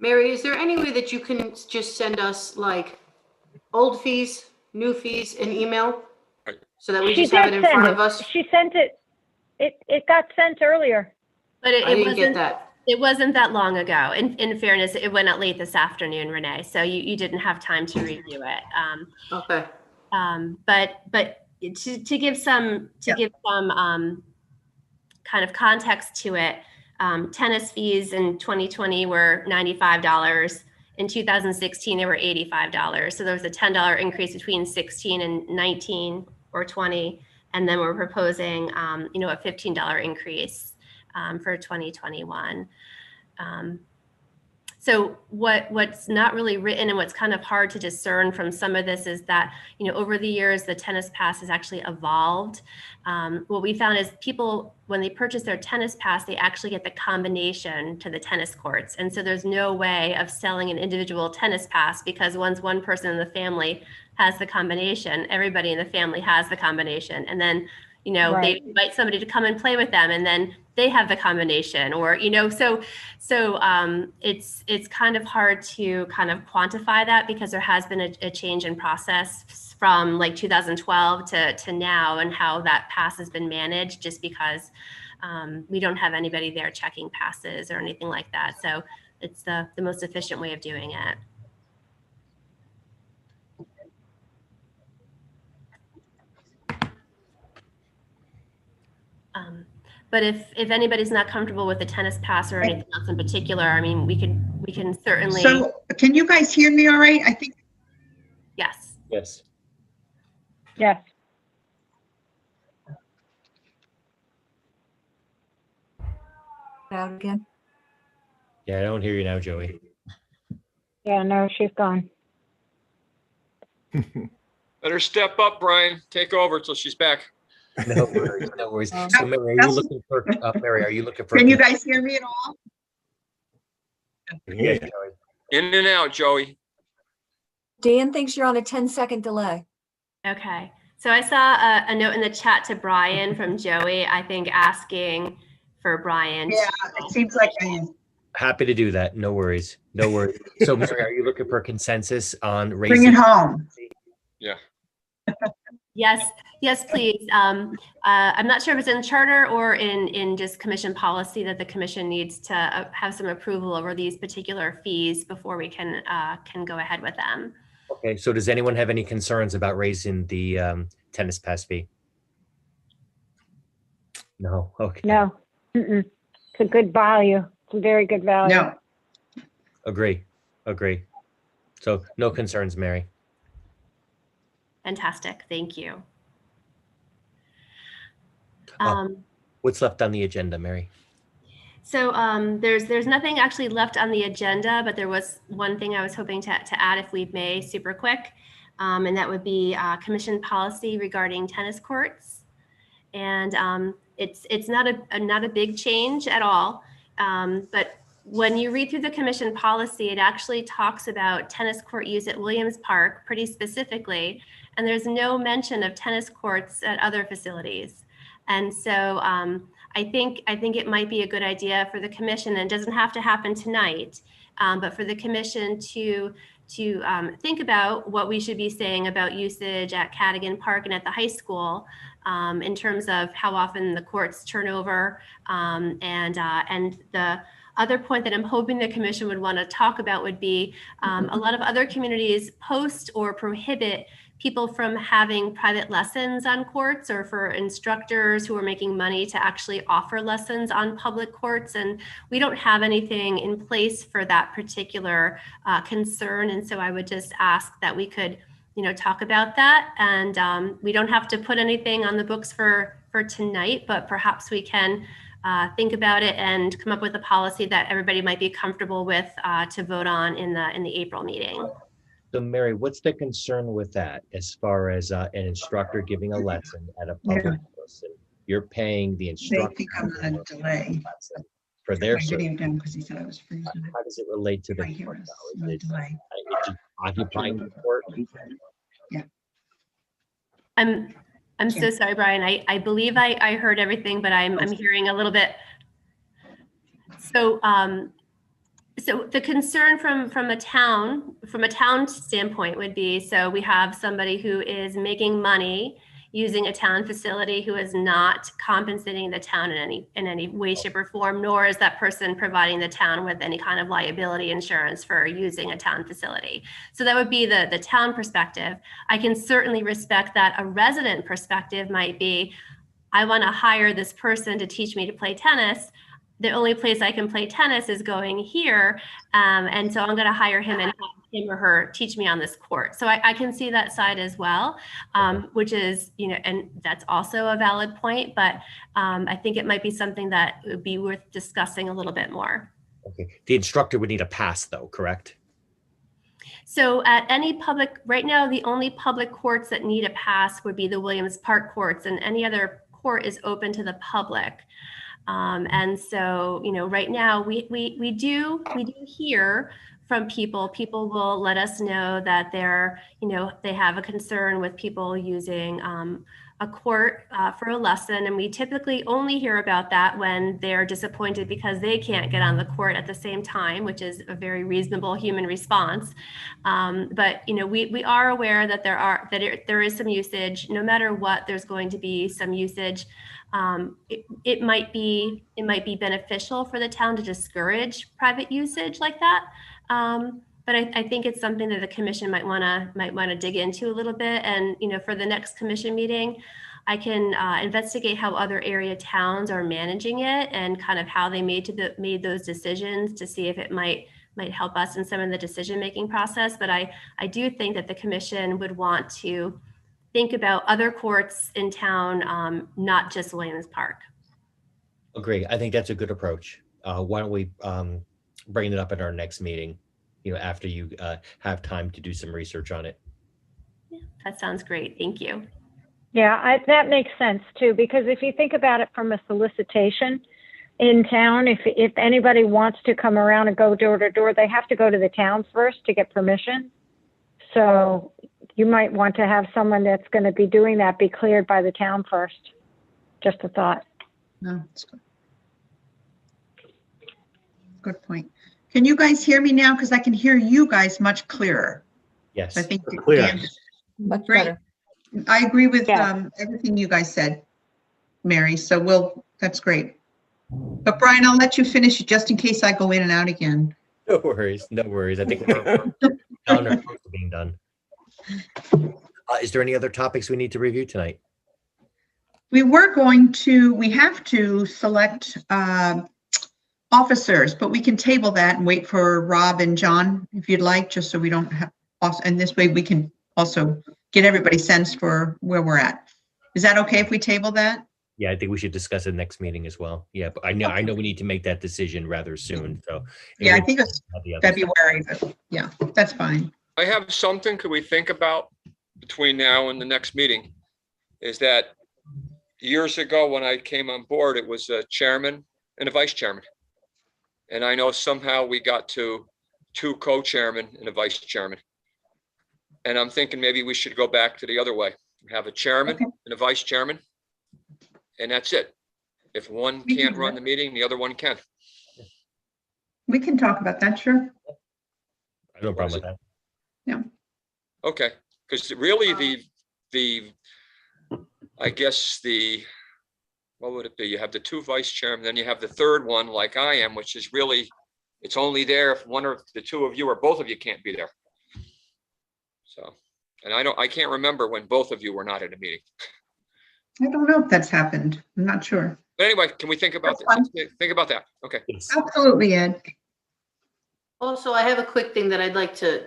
Mary, is there any way that you can just send us like old fees, new fees, an email? So that we She just have it did in send front it. of us? She sent it. It got sent earlier. But I didn't get that. It wasn't that long ago. In fairness, it went out late this afternoon, Renee. So you didn't have time to review it. Okay. But to give some kind of context to it, tennis fees in 2020 were $95. In 2016, they were $85. So there was a $10 increase between 16 and 19 or 20. And then we're proposing, a $15 increase for 2021. So what's not really written and what's kind of hard to discern from some of this is that, over the years, the tennis pass has actually evolved. What we found is people, when they purchase their tennis pass, they actually get the combination to the tennis courts. And so there's no way of selling an individual tennis pass because once one person in the family has the combination, everybody in the family has the combination. And then, Right. they invite somebody to come and play with them and then they have the combination or, so it's kind of hard to kind of quantify that because there has been a change in process from like 2012 to now and how that pass has been managed just because we don't have anybody there checking passes or anything like that. So it's the most efficient way of doing it. But if anybody's not comfortable with the tennis pass or anything else in particular, I mean, we can certainly. So can you guys hear me all right? I think. Yes. Yes. Yes. Out again. Yeah, I don't hear you now, Joey. Yeah, no, she's gone. Better step up, Brian. Take over till she's back. No worries, no worries. So Mary, are you looking for, Can you guys hear me at all? Yeah, Joey. In and out, Joey. Dan thinks you're on a 10-second delay. Okay. So I saw a note in the chat to Brian from Joey, I think asking for Brian. Yeah, it seems like I am. Happy to do that. No worries. No worries. So Mary, are you looking for consensus on Bring raising? it home. Yeah. Yes, please. I'm not sure if it's in the charter or in just commission policy that the commission needs to have some approval over these particular fees before we can go ahead with them. Okay, so does anyone have any concerns about raising the tennis pass fee? No, okay. No. Mm-mm. It's a good value. It's a very good value. No. Agree. So no concerns, Mary. Fantastic. Thank you. What's left on the agenda, Mary? So there's nothing actually left on the agenda, but there was one thing I was hoping to add, if we may, super quick, and that would be commission policy regarding tennis courts. And it's not a big change at all, but when you read through the commission policy, it actually talks about tennis court use at Williams Park pretty specifically, and there's no mention of tennis courts at other facilities. And so I think it might be a good idea for the commission, and it doesn't have to happen tonight, but for the commission to think about what we should be saying about usage at Cadogan Park and at the high school in terms of how often the courts turn over and the other point that I'm hoping the commission would want to talk about would be a lot of other communities post or prohibit people from having private lessons on courts, or for instructors who are making money to actually offer lessons on public courts. And we don't have anything in place for that particular concern. And so I would just ask that we could, talk about that. And we don't have to put anything on the books for tonight, but perhaps we can think about it and come up with a policy that everybody might be comfortable with to vote on in the April meeting. So Mary, what's the concern with that as far as an instructor giving a lesson at a public lesson? You're paying the They instructor think I'm gonna delay. for their My video service. down because he said I was freezing. How does it relate to the Right here court is now? the Is it delay. it's just occupying the court? I'm so sorry, Brian. I believe I heard everything, but I'm hearing a little bit. So so the concern from a town standpoint would be, so we have somebody who is making money using a town facility who is not compensating the town in any way, shape, or form, nor is that person providing the town with any kind of liability insurance for using a town facility. So that would be the town perspective. I can certainly respect that a resident perspective might be, I want to hire this person to teach me to play tennis. The only place I can play tennis is going here. And so I'm going to hire him and have him or her teach me on this court. So I can see that side as well, which is, and that's also a valid point, but I think it might be something that would be worth discussing a little bit more. Okay. The instructor would need a pass though, correct? So at any public, right now, the only public courts that need a pass would be the Williams Park courts, and any other court is open to the public. And so, right now we do hear from people will let us know that they have a concern with people using a court for a lesson. And we typically only hear about that when they're disappointed because they can't get on the court at the same time, which is a very reasonable human response. But we are aware that there is some usage. No matter what, there's going to be some usage. It might be beneficial for the town to discourage private usage like that. But I think it's something that the commission might want to dig into a little bit. And for the next commission meeting, I can investigate how other area towns are managing it and kind of how they made those decisions to see if it might help us in some of the decision-making process. But I do think that the commission would want to think about other courts in town, not just Williams Park. Agree. I think that's a good approach. Why don't we bring it up at our next meeting, after you have time to do some research on it. Yeah, that sounds great. Thank you. Yeah, that makes sense too, because if you think about it from a solicitation in town, if anybody wants to come around and go door to door, they have to go to the town first to get permission. So you might want to have someone that's going to be doing that be cleared by the town first. Just a thought. No, it's good. Good point. Can you guys hear me now? Because I can hear you guys much clearer. Yes. I think Clear. Dan, Much Great. better. I agree with Yeah. everything you guys said, Mary. So that's great. But Brian, I'll let you finish it just in case I go in and out again. No worries. No worries. I think we're done or close to being done. Is there any other topics we need to review tonight? We have to select officers, but we can table that and wait for Rob and John if you'd like, just so we don't have, and this way we can also get everybody's sense for where we're at. Is that okay if we table that? Yeah, I think we should discuss it next meeting as well. Yeah, but I know we need to make that decision rather soon. So Yeah, I think it's the other February, but yeah, that's fine. I have something could we think about between now and the next meeting, is that years ago when I came on board, it was a chairman and a vice chairman. And I know somehow we got to 2 co-chairmen and a vice chairman. And I'm thinking maybe we should go back to the other way, have a chairman Okay. and a vice chairman. And that's it. If one We can can't do run that. the meeting, the other one can. We can talk about that, sure. I have no problem with that. Okay, because really I guess the what would it be? You have the 2 vice chairmen, then you have the third one like I am, which is really, it's only there if one or the 2 of you or both of you can't be there. So, and I can't remember when both of you were not at a meeting. I don't know if that's happened. I'm not sure. But anyway, can we think about That's this? Think about that. Okay. Absolutely, Ed. Also, I have a quick thing that I'd like to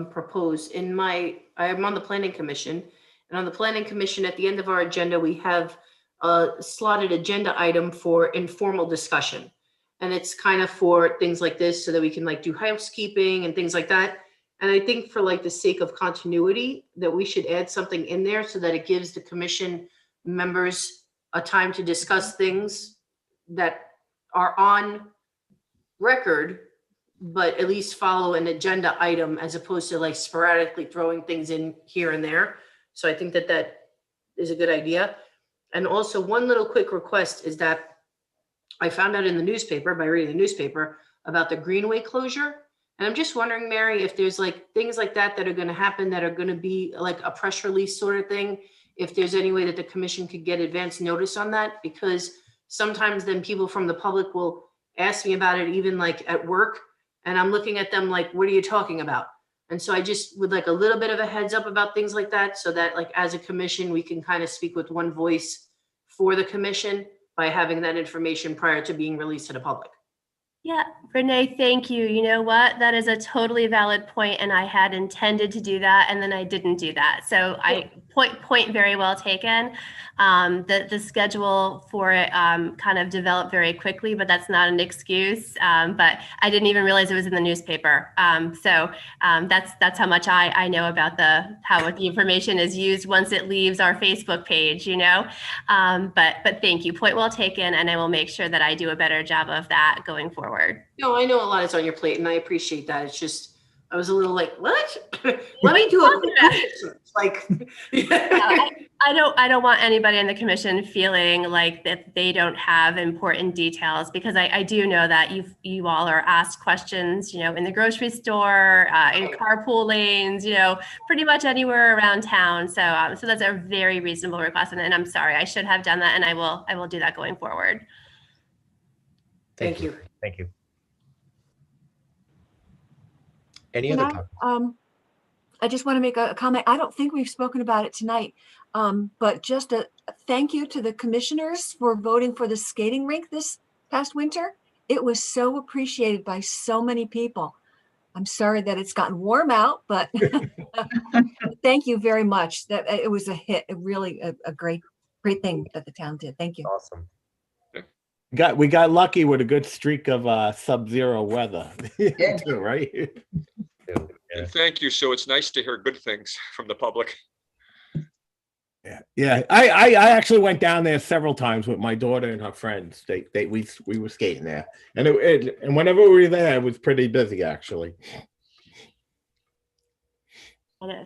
propose. I'm on the planning commission, and on the planning commission, at the end of our agenda, we have a slotted agenda item for informal discussion. And it's kind of for things like this so that we can like do housekeeping and things like that. And I think for like the sake of continuity, that we should add something in there so that it gives the commission members a time to discuss things that are on record, but at least follow an agenda item as opposed to like sporadically throwing things in here and there. So I think that that is a good idea. And also one little quick request is that I found out in the newspaper by reading the newspaper about the Greenway closure. And I'm just wondering, Mary, if there's like things like that that are going to happen that are going to be like a press release sort of thing, if there's any way that the commission could get advance notice on that, because sometimes then people from the public will ask me about it, even like at work. And I'm looking at them like, what are you talking about? And so I just would like a little bit of a heads up about things like that, so that like as a commission, we can kind of speak with one voice for the commission by having that information prior to being released to the public. Yeah, Renee, thank you. You know what? That is a totally valid point, and I had intended to do that, and then I didn't do that. So I point very well taken. The schedule for it kind of developed very quickly, but that's not an excuse. But I didn't even realize it was in the newspaper. So that's how much I know about how the information is used once it leaves our Facebook page. You know, but thank you. Point well taken, and I will make sure that I do a better job of that going forward. No, I know a lot is on your plate and I appreciate that. It's just, I was a little like, what? Let me do a quick search. Like, I don't want anybody in the commission feeling like that they don't have important details, because I do know that you all are asked questions, you know, in the grocery store, in carpool lanes, you know, pretty much anywhere around town. So that's a very reasonable request, and I'm sorry, I should have done that, and I will do that going forward. Thank you. Thank you. Any other comments? I just want to make a comment. I don't think we've spoken about it tonight, but just a thank you to the commissioners for voting for the skating rink this past winter. It was so appreciated by so many people. I'm sorry that it's gotten warm out, but thank you very much. That it was a hit. Really a great thing that the town did. Thank you. Awesome. We got lucky with a good streak of sub-zero weather, too, right? And thank you. So it's nice to hear good things from the public. Yeah. I actually went down there several times with my daughter and her friends. We were skating there, and and whenever we were there, it was pretty busy actually.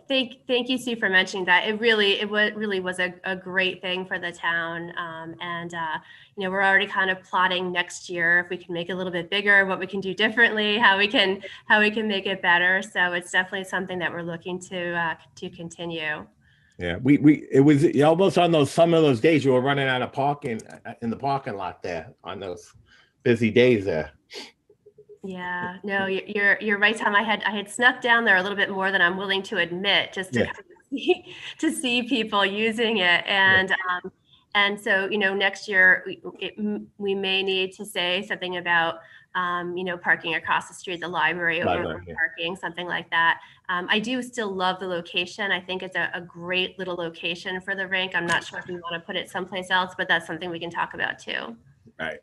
Thank you, Sue, for mentioning that. It really was a great thing for the town. And you know, we're already kind of plotting next year if we can make it a little bit bigger, what we can do differently, how we can make it better. So it's definitely something that we're looking to continue. Yeah, it was almost on some of those days you were running out of parking in the parking lot there on those busy days there. Yeah, no, you're right, Tom. I had snuck down there a little bit more than I'm willing to admit, just to to see people using it, and so, you know, next year we may need to say something about you know, parking across the street, the library, over parking, something like that. I do still love the location. I think it's a great little location for the rink. I'm not sure if we want to put it someplace else, but that's something we can talk about too. Right.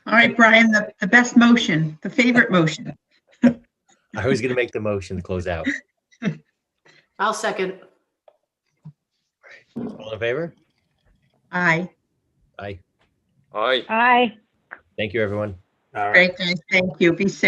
All right, Brian, the best motion, the favorite motion. I was going to make the motion to close out. I'll second. All in favor? Aye. Aye. Aye. Aye. Thank you, everyone. All right. Great, guys. Thank you. Be safe.